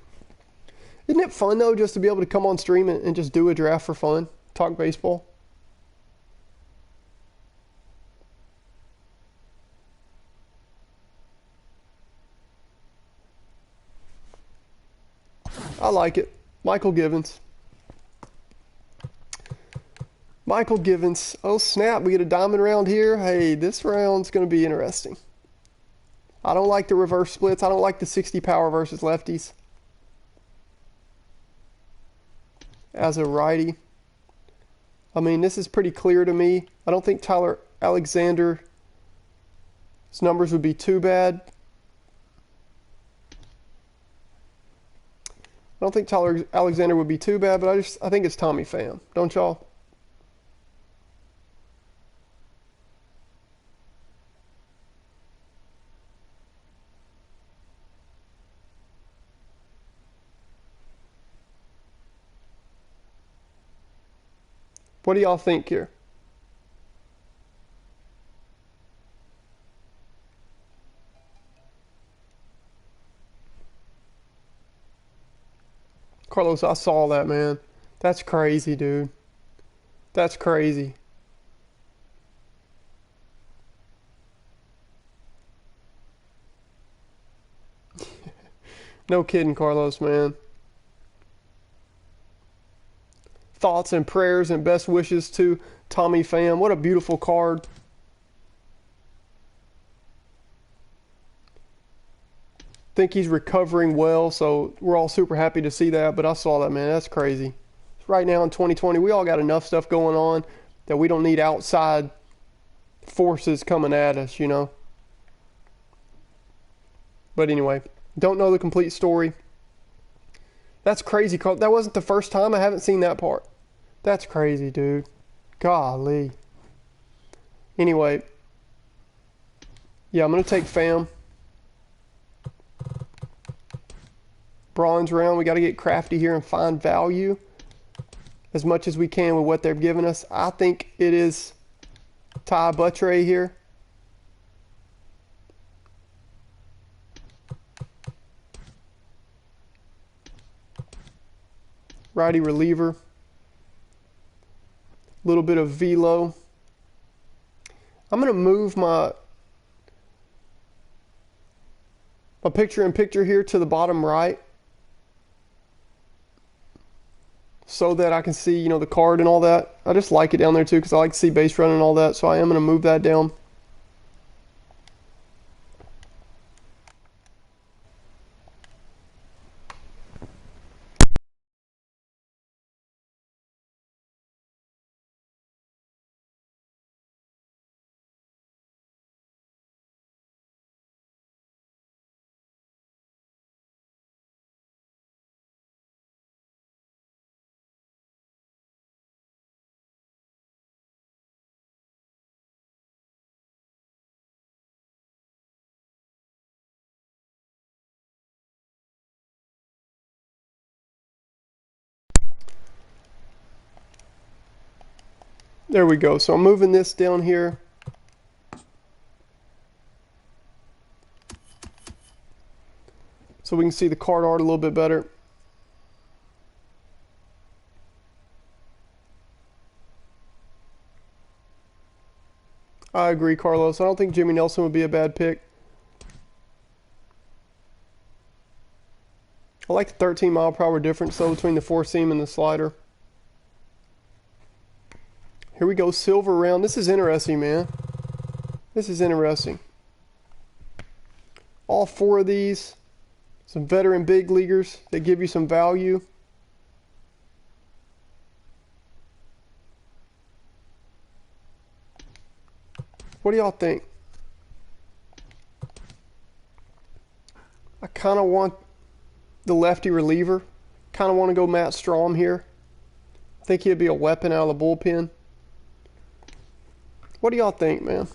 Isn't it fun though, just to be able to come on stream and just do a draft for fun, talk baseball? I like it. Michael Givens. Michael Givens. Oh, snap. We get a diamond round here. Hey, this round's going to be interesting. I don't like the reverse splits. I don't like the 60 power versus lefties. As a righty. I mean, this is pretty clear to me. I don't think Tyler Alexander's numbers would be too bad. I don't think Tyler Alexander would be too bad, but I think it's Tommy Pham. Don't y'all? What do y'all think here? Carlos, I saw that, man. That's crazy, dude. That's crazy. No kidding, Carlos, man. thoughts and prayers and best wishes to Tommy Pham. What a beautiful card. Think he's recovering well, so we're all super happy to see that. But I saw that, man. That's crazy. Right now in 2020, we all got enough stuff going on that we don't need outside forces coming at us, you know. But anyway, don't know the complete story. That's crazy. That wasn't the first time. I haven't seen that part. That's crazy, dude. Golly. Anyway. Yeah, I'm going to take Pham. Bronze round. We got to get crafty here and find value as much as we can with what they've given us. I think it is Ty Buttrey here. Righty reliever. A little bit of velo. I'm going to move my picture-in-picture here to the bottom right so that I can see, you know, the card and all that. I just like it down there too because I like to see base running and all that, so I am going to move that down. There we go. So I'm moving this down here. So we can see the card art a little bit better. I agree, Carlos. I don't think Jimmy Nelson would be a bad pick. I like the 13 mile per hour difference though between the four seam and the slider. Here we go, silver round. This is interesting, man. This is interesting. All four of these, some veteran big leaguers that give you some value. What do y'all think? I kind of want the lefty reliever. Kind of want to go Matt Strom here. I think he'd be a weapon out of the bullpen. What do y'all think, man?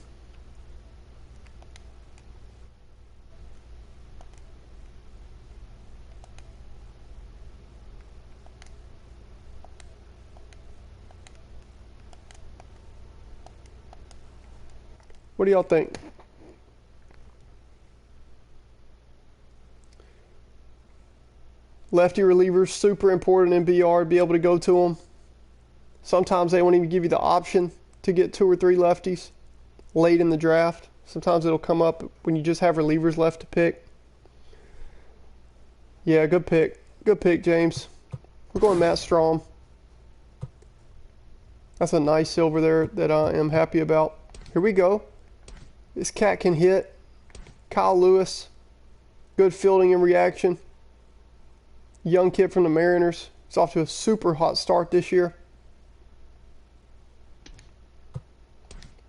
What do y'all think? Lefty relievers, super important in BR, be able to go to them. Sometimes they won't even give you the option to get 2 or 3 lefties late in the draft. Sometimes it'll come up when you just have relievers left to pick. Yeah, good pick. Good pick, James. We're going Matt Strom. That's a nice silver there that I am happy about. Here we go. This cat can hit. Kyle Lewis. Good fielding and reaction. Young kid from the Mariners. He's off to a super hot start this year.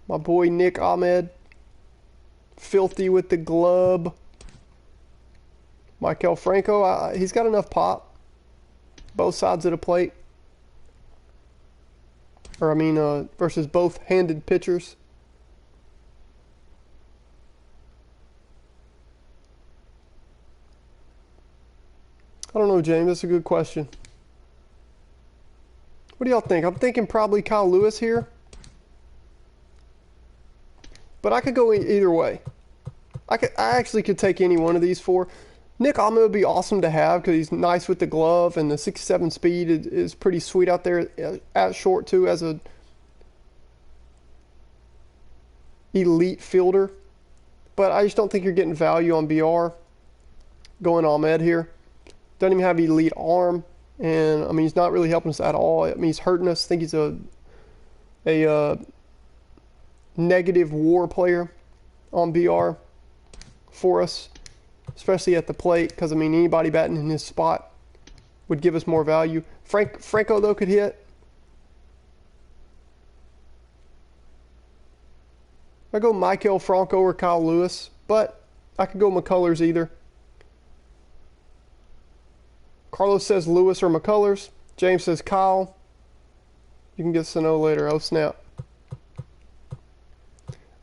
My boy Nick Ahmed. Filthy with the glove. Maikel Franco. He's got enough pop. Both sides of the plate. Or I mean, versus both handed pitchers. I don't know, James. That's a good question. What do y'all think? I'm thinking probably Kyle Lewis here. But I could go either way. I actually could take any one of these 4. Nick Ahmed would be awesome to have because he's nice with the glove, and the 67 speed is pretty sweet out there at short too as a elite fielder. But I just don't think you're getting value on BR. Going Ahmed here. Doesn't even have elite arm. And I mean, he's not really helping us at all. I mean, he's hurting us. I think he's a negative WAR player on BR for us, especially at the plate, because I mean, anybody batting in his spot would give us more value. Franco though could hit. I go Michael Franco or Kyle Lewis, but I could go McCullers either. Carlos says Lewis or McCullers. James says Kyle. You can get us to know later. Oh snap.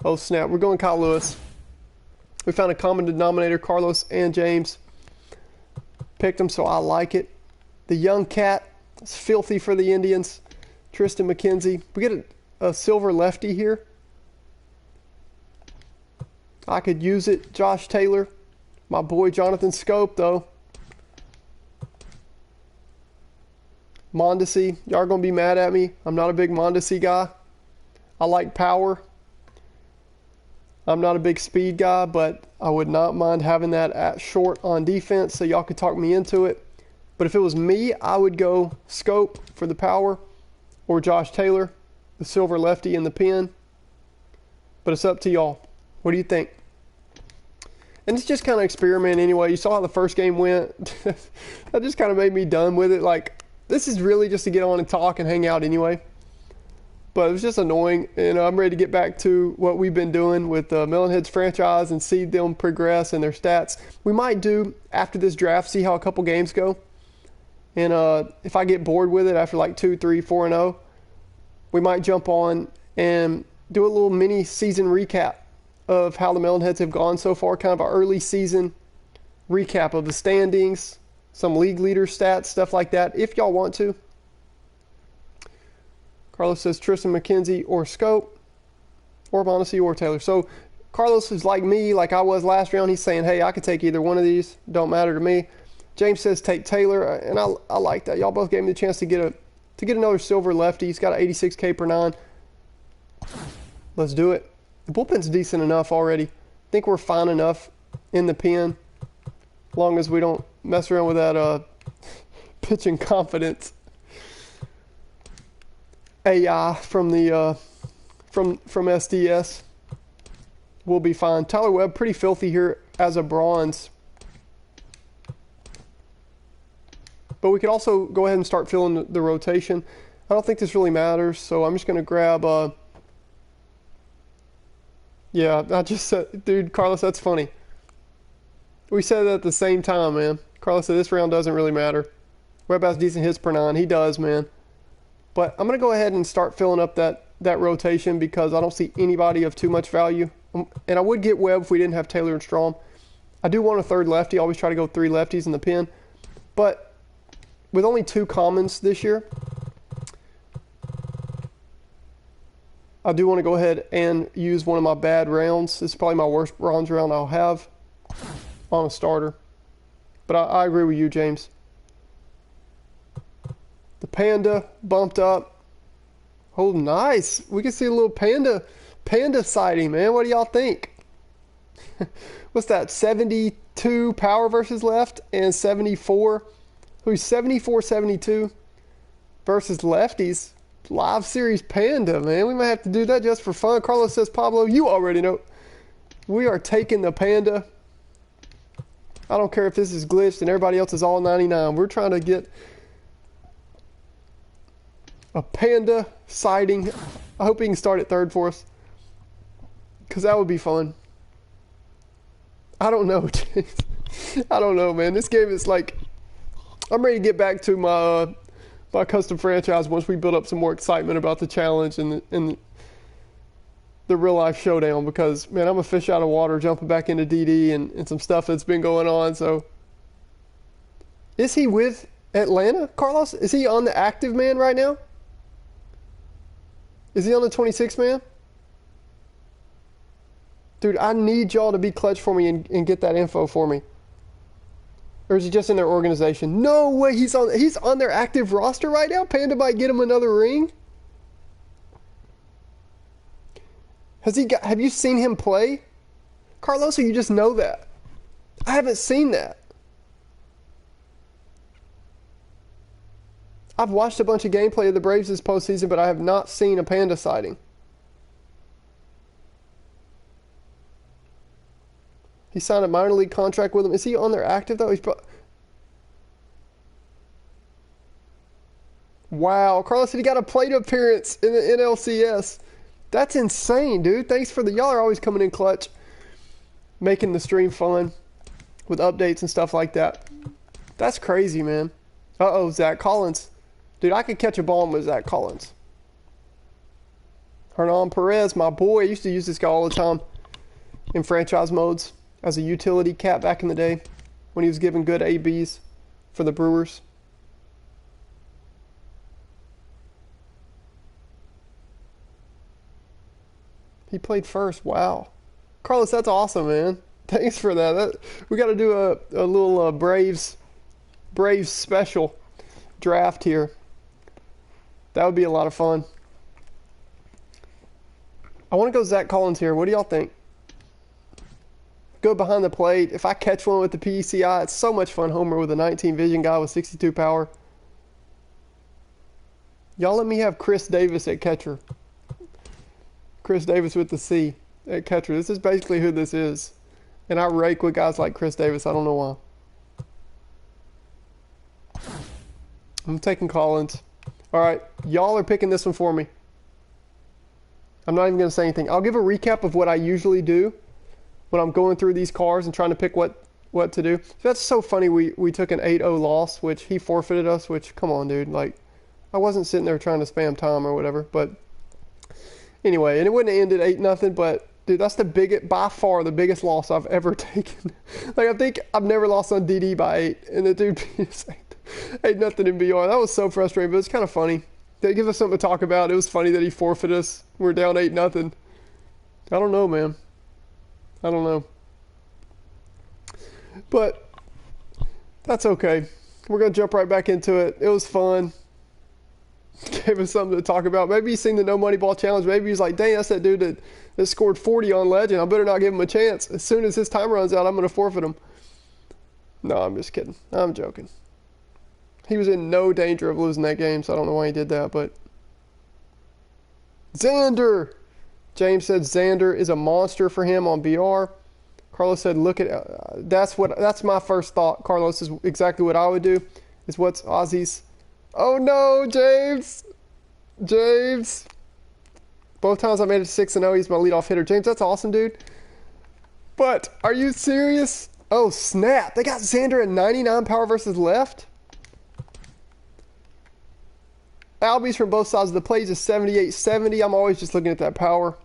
Oh snap. We're going Kyle Lewis. We found a common denominator. Carlos and James picked him, so I like it. The young cat is filthy for the Indians. Tristan McKenzie. We get a silver lefty here. I could use it. Josh Taylor. My boy Jonathan Scope, though. Mondesi. Y'all are going to be mad at me. I'm not a big Mondesi guy. I like power. I'm not a big speed guy, but I would not mind having that at short on defense, so y'all could talk me into it. But if it was me, I would go Scope for the power or Josh Taylor, the silver lefty in the pen. But it's up to y'all. What do you think? And it's just kind of experiment anyway. You saw how the first game went. That just kind of made me done with it. Like, this is really just to get on and talk and hang out anyway. But it was just annoying. And I'm ready to get back to what we've been doing with the Melonheads franchise and see them progress and their stats. We might do, after this draft, see how a couple games go. And if I get bored with it after like 2, 3, 4, and 0, we might jump on and do a little mini season recap of how the Melonheads have gone so far, kind of an early season recap of the standings, some league leader stats, stuff like that, if y'all want to. Carlos says Tristan McKenzie or Scope, or Mondesi or Taylor. So Carlos is like me, like I was last round. He's saying, hey, I could take either one of these. Don't matter to me. James says take Taylor, and I like that. Y'all both gave me the chance to get another silver lefty. He's got an 86K per 9. Let's do it. The bullpen's decent enough already. I think we're fine enough in the pen, as long as we don't mess around with that pitching confidence AI from the from SDS. We'll be fine. Tyler Webb, pretty filthy here as a bronze. But we could also go ahead and start filling the rotation. I don't think this really matters, so I'm just going to grab... yeah, I just said... Dude, Carlos, that's funny. We said that at the same time, man. Carlos said this round doesn't really matter. Webb has decent hits per 9. He does, man. But I'm going to go ahead and start filling up that rotation because I don't see anybody of too much value. And I would get Webb if we didn't have Taylor and Strom. I do want a third lefty. I always try to go 3 lefties in the pen. But with only 2 commons this year, I do want to go ahead and use one of my bad rounds. This is probably my worst bronze round I'll have on a starter. But I agree with you, James. The Panda bumped up. Oh, nice. We can see a little Panda sighting, man. What do y'all think? What's that? 72 power versus left and 74. Who's 74-72 versus lefties. Live series Panda, man. We might have to do that just for fun. Carlos says, Pablo, you already know. We are taking the Panda. I don't care if this is glitched and everybody else is all 99. We're trying to get a Panda sighting. I hope he can start at third for us, because that would be fun. I don't know. I don't know, man. This game is like, I'm ready to get back to my my custom franchise once we build up some more excitement about the challenge and the real life showdown, because, man, I'm a fish out of water jumping back into DD and some stuff that's been going on. So is he with Atlanta, Carlos? Is he on the active man right now? Is he on the 26 man? Dude, I need y'all to be clutch for me and get that info for me. Or is he just in their organization? No way, he's on their active roster right now? Panda might get him another ring? Have you seen him play? Carlos, or you just know that? I haven't seen that. I've watched a bunch of gameplay of the Braves this postseason, but I have not seen a Panda sighting. He signed a minor league contract with them. Is he on there active though? Wow, Carlos said he got a plate appearance in the NLCS. That's insane, dude. Thanks for y'all are always coming in clutch, making the stream fun with updates and stuff like that. That's crazy, man. Uh-oh, Zach Collins. Dude, I could catch a ball with Zach Collins. Hernan Perez, my boy. I used to use this guy all the time in franchise modes as a utility cat back in the day when he was giving good ABs for the Brewers. He played first. Wow. Carlos, that's awesome, man. Thanks for that. We got to do a little Braves special draft here. That would be a lot of fun. I want to go Zach Collins here. What do y'all think? Go behind the plate. If I catch one with the PECI, it's so much fun. Homer with a 19 vision guy with 62 power. Y'all let me have Chris Davis at catcher. Chris Davis with the C at catcher. This is basically who this is. And I rake with guys like Chris Davis. I don't know why. I'm taking Collins. All right. Y'all are picking this one for me. I'm not even going to say anything. I'll give a recap of what I usually do when I'm going through these cars and trying to pick what to do. That's so funny. We took an 8-0 loss, which he forfeited us, which, come on, dude. Like, I wasn't sitting there trying to spam time or whatever. But anyway, and it wouldn't have ended 8-0, but dude, that's by far the biggest loss I've ever taken. Like, I think I've never lost on DD by 8, and the dude beat us 8-0 in BR. That was so frustrating, but it's kind of funny. That gives us something to talk about. It was funny that he forfeited us. We're down 8-0. I don't know, man. I don't know. But that's okay. We're going to jump right back into it. It was fun. Gave us something to talk about. Maybe he's seen the No Money Ball Challenge. Maybe he's like, dang, that's that dude that scored 40 on Legend. I better not give him a chance. As soon as his time runs out, I'm going to forfeit him. No, I'm just kidding. I'm joking. He was in no danger of losing that game, so I don't know why he did that, but... Xander! James said Xander is a monster for him on BR. Carlos said, look at... that's my first thought, Carlos, is exactly what I would do, is what's Ozzy's... Oh no, James! James! Both times I made it 6-0, he's my leadoff hitter. James, that's awesome, dude. But, are you serious? Oh, snap. They got Xander at 99 power versus left? Albies from both sides of the plate is 78-70. I'm always just looking at that power.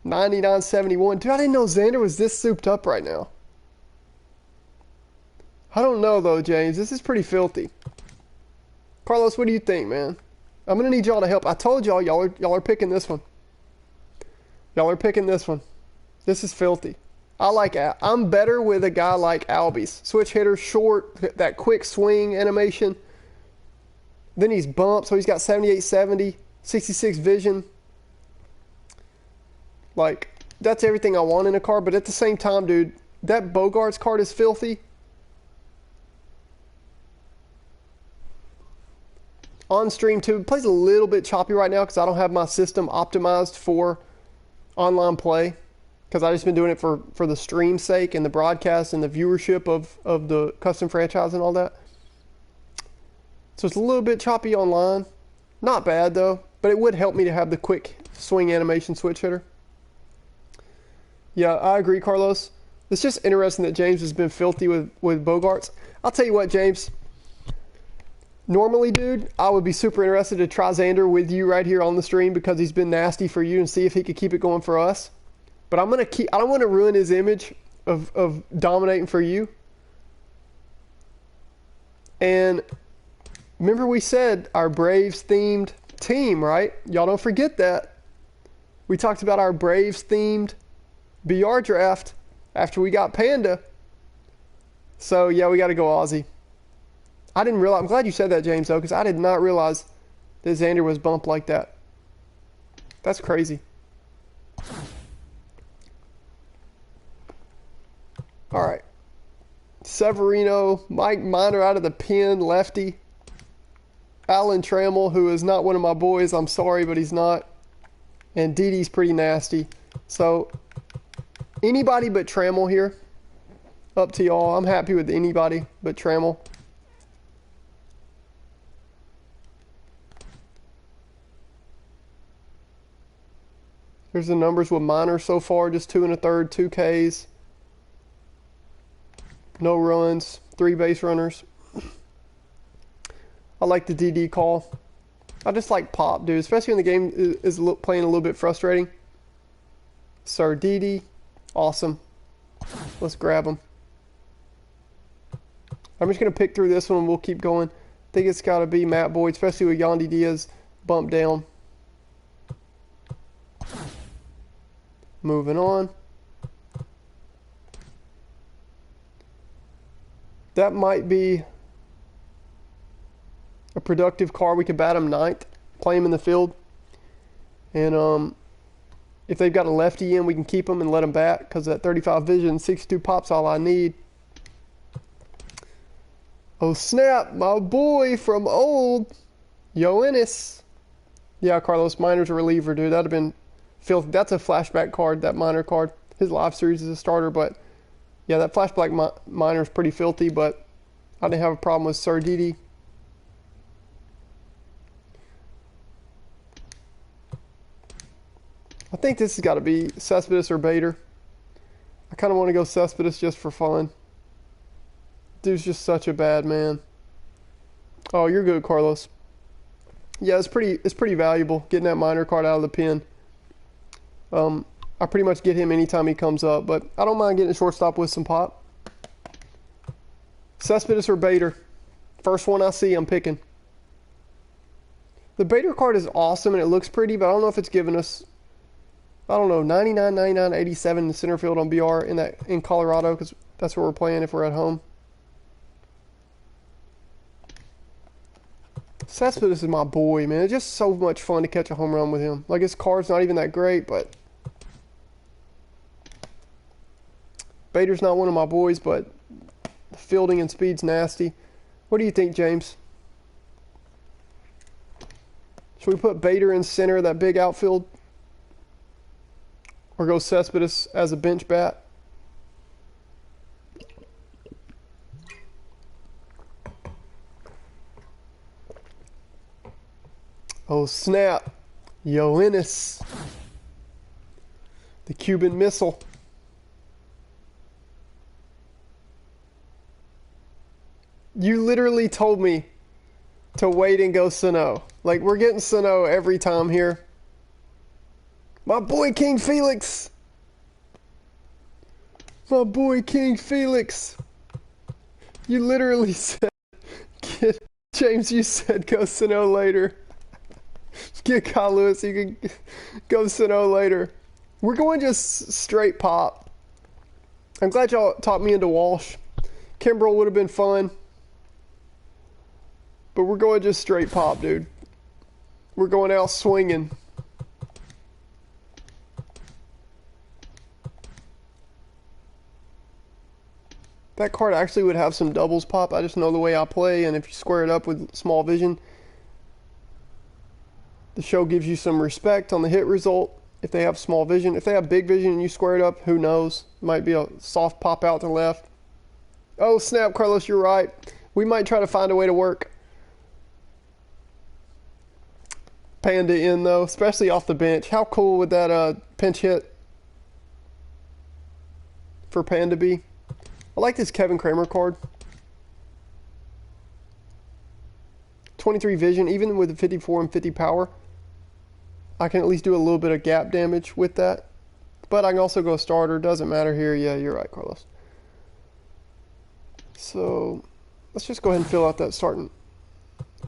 99-71. Dude, I didn't know Xander was this souped up right now. I don't know, though, James. This is pretty filthy. Carlos, what do you think, man? I'm going to need y'all to help. I told y'all, y'all are picking this one. Y'all are picking this one. This is filthy. I'm better with a guy like Albies. Switch hitter, short, that quick swing animation. Then he's bumped, so he's got 78-70, 66 vision. Like, that's everything I want in a card. But at the same time, dude, that Bogarts card is filthy. On stream, too. It plays a little bit choppy right now because I don't have my system optimized for online play. Because I've just been doing it for the stream's sake and the broadcast and the viewership of the custom franchise and all that. So it's a little bit choppy online. Not bad, though. But it would help me to have the quick swing animation switch hitter. Yeah, I agree, Carlos. It's just interesting that James has been filthy with Bogarts. I'll tell you what, James. Normally, dude, I would be super interested to try Xander with you right here on the stream because he's been nasty for you and see if he could keep it going for us. But I don't want to ruin his image of dominating for you. And remember we said our Braves-themed team, right? Y'all don't forget that. We talked about our Braves-themed BR draft after we got Panda. So, yeah, we got to go Aussie. I didn't realize... I'm glad you said that, James, though, because I did not realize that Xander was bumped like that. That's crazy. All right. Severino, Mike Minor out of the pen, lefty. Alan Trammell, who is not one of my boys. I'm sorry, but he's not. And Didi's pretty nasty. So anybody but Trammell here. Up to y'all. I'm happy with anybody but Trammell. Here's the numbers with minors so far. Just 2 1/3, 2 Ks. No runs, 3 base runners. I like the DD call. I just like pop, dude. Especially when the game is playing a little bit frustrating. Sir DD. Awesome. Let's grab him. I'm just going to pick through this one and we'll keep going. I think it's got to be Matt Boyd, especially with Yandy Diaz bumped down. Moving on. That might be a productive card. We could bat him 9th, play him in the field. And if they've got a lefty in, we can keep him and let him bat because that 35 vision, 62 pop's all I need. Oh snap, my boy from old, Yoenis. Yeah, Carlos, Minor's a reliever, dude. That'd have been filthy. That's a flashback card, that Minor card. His live series is a starter, but yeah, that flashback Minor is pretty filthy, but I didn't have a problem with Sir Didi. I think this has got to be Cespedes or Bader. I kind of want to go Cespedes just for fun. Dude's just such a bad man. Oh, you're good, Carlos. Yeah, it's pretty valuable getting that Minor card out of the pen. I pretty much get him anytime he comes up, but I don't mind getting a shortstop with some pop. Cespedes or Bader. First one I see, I'm picking. The Bader card is awesome and it looks pretty, but I don't know if it's giving us, I don't know, 99, 99, 87 in the center field on BR in Colorado, because that's where we're playing if we're at home. Cespedes is my boy, man. It's just so much fun to catch a home run with him. Like, his card's not even that great, but Bader's not one of my boys, but the fielding and speed's nasty. What do you think, James? Should we put Bader in center of that big outfield? Or go Cespedes as a bench bat? Oh snap, Yoenis, the Cuban Missile. You literally told me to wait and go Sano. Like, we're getting Sano every time here. My boy King Felix. My boy King Felix. You literally said, James, you said go Sano later. Get Kyle Lewis, you can go Sano later. We're going just straight pop. I'm glad y'all talked me into Walsh. Kimbrel would have been fun. But we're going just straight pop, dude. We're going out swinging. That card actually would have some doubles pop. I just know the way I play, and if you square it up with small vision, the show gives you some respect on the hit result if they have small vision. If they have big vision and you square it up, who knows? Might be a soft pop out to the left. Oh, snap, Carlos, you're right. We might try to find a way to work Panda in, though, especially off the bench. How cool would that pinch hit for Panda be? I like this Kevin Kramer card. 23 vision, even with the 54 and 50 power. I can at least do a little bit of gap damage with that. But I can also go starter. Doesn't matter here. Yeah, you're right, Carlos. So let's just go ahead and fill out that starting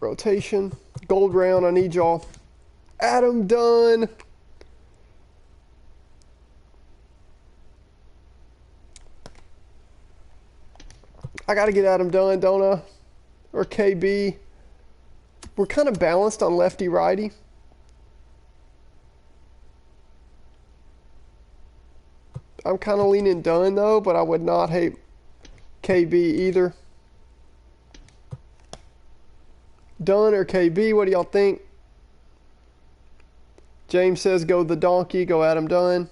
rotation. Gold round, I need y'all. Adam Dunn. I got to get Adam Dunn, don't I? Or KB. We're kind of balanced on lefty-righty. I'm kind of leaning Dunn, though, but I would not hate KB either. Dunn or KB? What do y'all think? James says go the donkey, go Adam Dunn.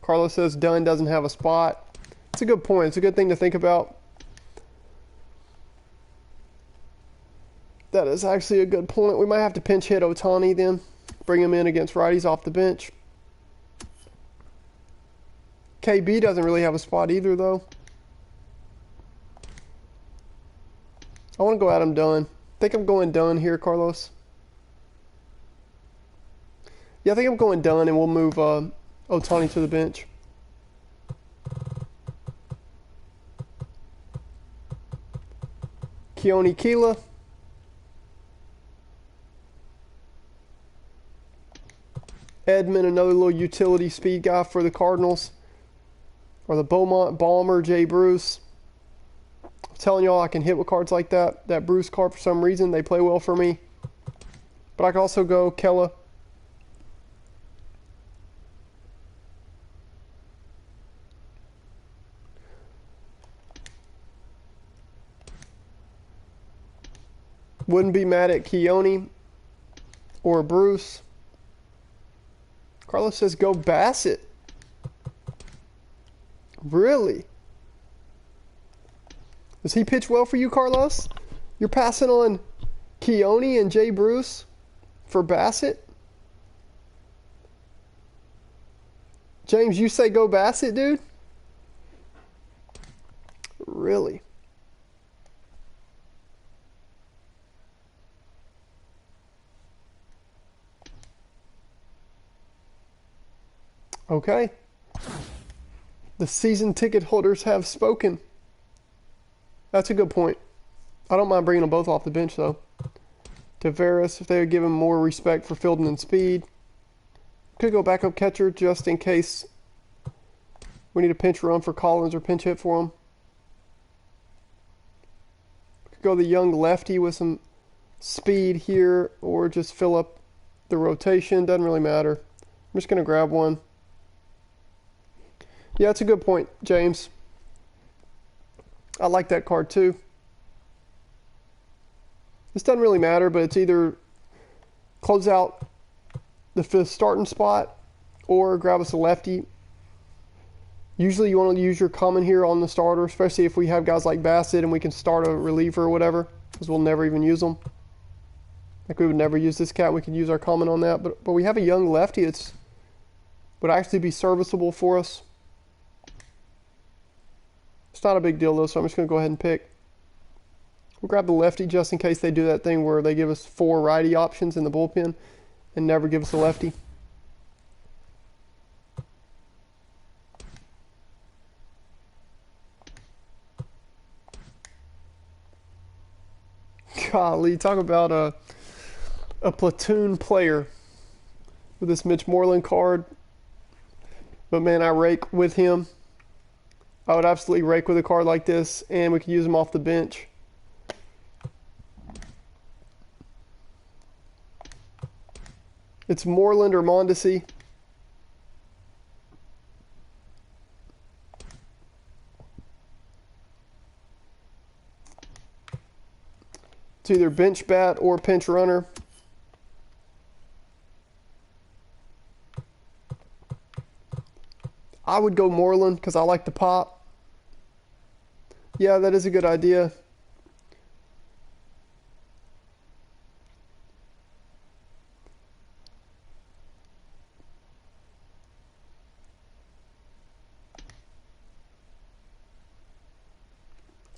Carlos says Dunn doesn't have a spot. It's a good point. It's a good thing to think about. That is actually a good point. We might have to pinch hit Ohtani then. Bring him in against righties off the bench. KB doesn't really have a spot either, though. I want to go Adam Dunn. I think I'm going Dunn here, Carlos. Yeah, I think I'm going Dunn, and we'll move Ohtani to the bench. Keone Keela. Edman, another little utility speed guy for the Cardinals. Or the Beaumont Balmer, Jay Bruce. I'm telling y'all I can hit with cards like that. That Bruce card, for some reason, they play well for me. But I can also go Kella. Wouldn't be mad at Keone or Bruce. Carlos says go Bassett. Really? Does he pitch well for you, Carlos? You're passing on Keone and Jay Bruce for Bassett? James, you say go Bassett, dude? Really? Okay. The season ticket holders have spoken. That's a good point. I don't mind bringing them both off the bench, though. Tavares, if they would give him more respect for fielding and speed. Could go backup catcher just in case we need a pinch run for Collins or pinch hit for him. Could go the young lefty with some speed here or just fill up the rotation. Doesn't really matter. I'm just going to grab one. Yeah, that's a good point, James. I like that card too. This doesn't really matter, but it's either close out the fifth starting spot or grab us a lefty. Usually you want to use your common here on the starter, especially if we have guys like Bassett and we can start a reliever or whatever, because we'll never even use them. Like we would never use this cat. We could use our common on that, but we have a young lefty that's would actually be serviceable for us. It's not a big deal though, so I'm just going to go ahead and pick. We'll grab the lefty just in case they do that thing where they give us 4 righty options in the bullpen and never give us a lefty. Golly, talk about a platoon player with this Mitch Moreland card. But man, I rake with him. I would absolutely rake with a card like this, and we could use him off the bench. It's Moreland or Mondesi. It's either bench bat or pinch runner. I would go Moreland because I like the pop. Yeah, that is a good idea.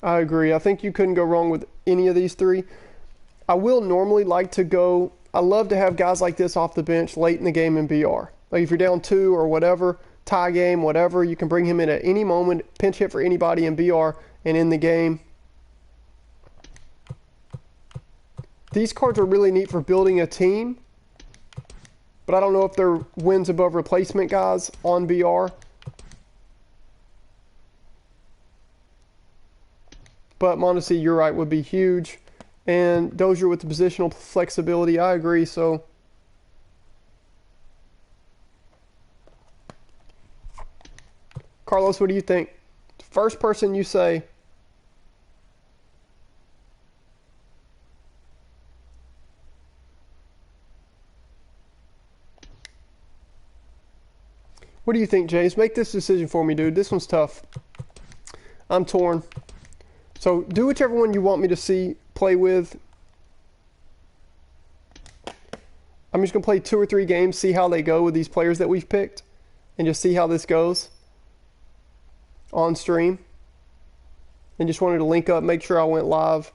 I agree. I think you couldn't go wrong with any of these three. I will normally like to go, I love to have guys like this off the bench late in the game in BR. Like if you're down 2 or whatever, tie game, whatever, you can bring him in at any moment, pinch hit for anybody in BR and in the game. These cards are really neat for building a team, but I don't know if they're wins above replacement guys on BR. But Mondesi, you're right, would be huge. And Dozier with the positional flexibility, I agree. So Carlos, what do you think? First person you say. What do you think, James? Make this decision for me, dude. This one's tough. I'm torn. So do whichever one you want me to see play with. I'm just going to play 2 or 3 games, see how they go with these players that we've picked, and just see how this goes on stream. And just wanted to link up, make sure I went live,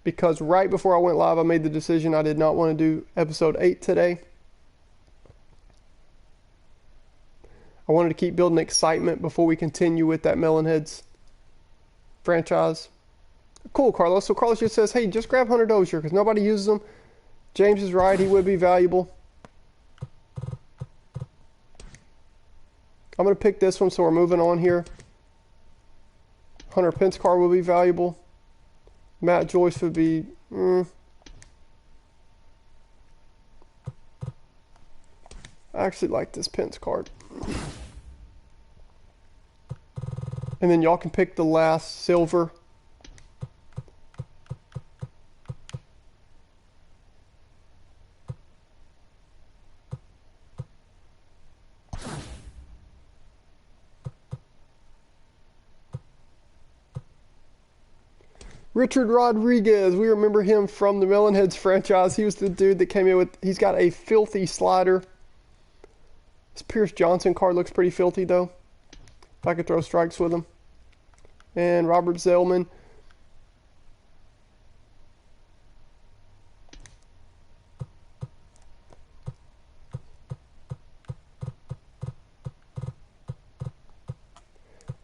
because right before I went live, I made the decision I did not want to do episode 8 today. I wanted to keep building excitement before we continue with that Melonheads franchise. Cool, Carlos. So Carlos just says, hey, just grab Hunter Dozier because nobody uses them. James is right. He would be valuable. I'm going to pick this one, so we're moving on here. Hunter Penskar will be valuable. Matt Joyce would be... I actually like this Pence card. And then y'all can pick the last silver. Richard Rodriguez, we remember him from the Melonheads franchise. He was the dude that came in with, he's got a filthy slider. This Pierce Johnson card looks pretty filthy though. If I could throw strikes with him. And Robert Zellman.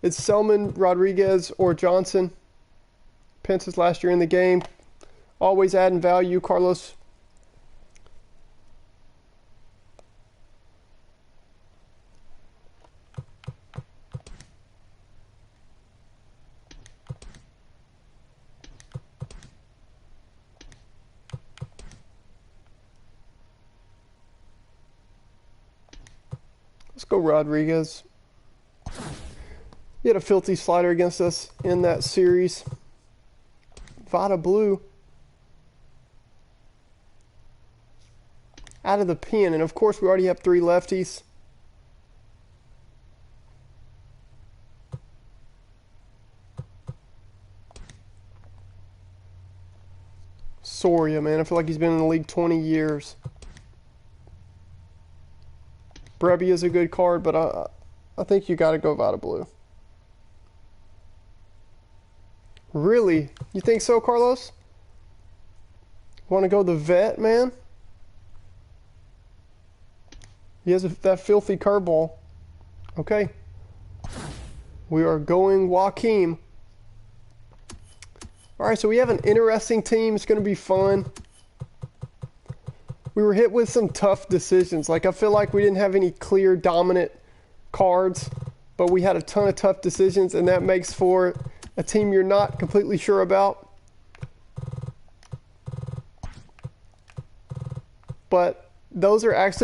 It's Selman, Rodriguez, or Johnson. Pence's last year in the game. Always adding value, Carlos. Let's go Rodriguez. He had a filthy slider against us in that series. Vada Blue. Out of the pen. And of course we already have 3 lefties. Soria, man. I feel like he's been in the league 20 years. Brebbia is a good card, but I think you got to go Vada Blue. Really? You think so, Carlos? Want to go the vet, man? He has that filthy curveball. Okay. We are going Joaquin. All right, so we have an interesting team. It's going to be fun. We were hit with some tough decisions. Like, I feel like we didn't have any clear dominant cards, but we had a ton of tough decisions, and that makes for a team you're not completely sure about. But those are actually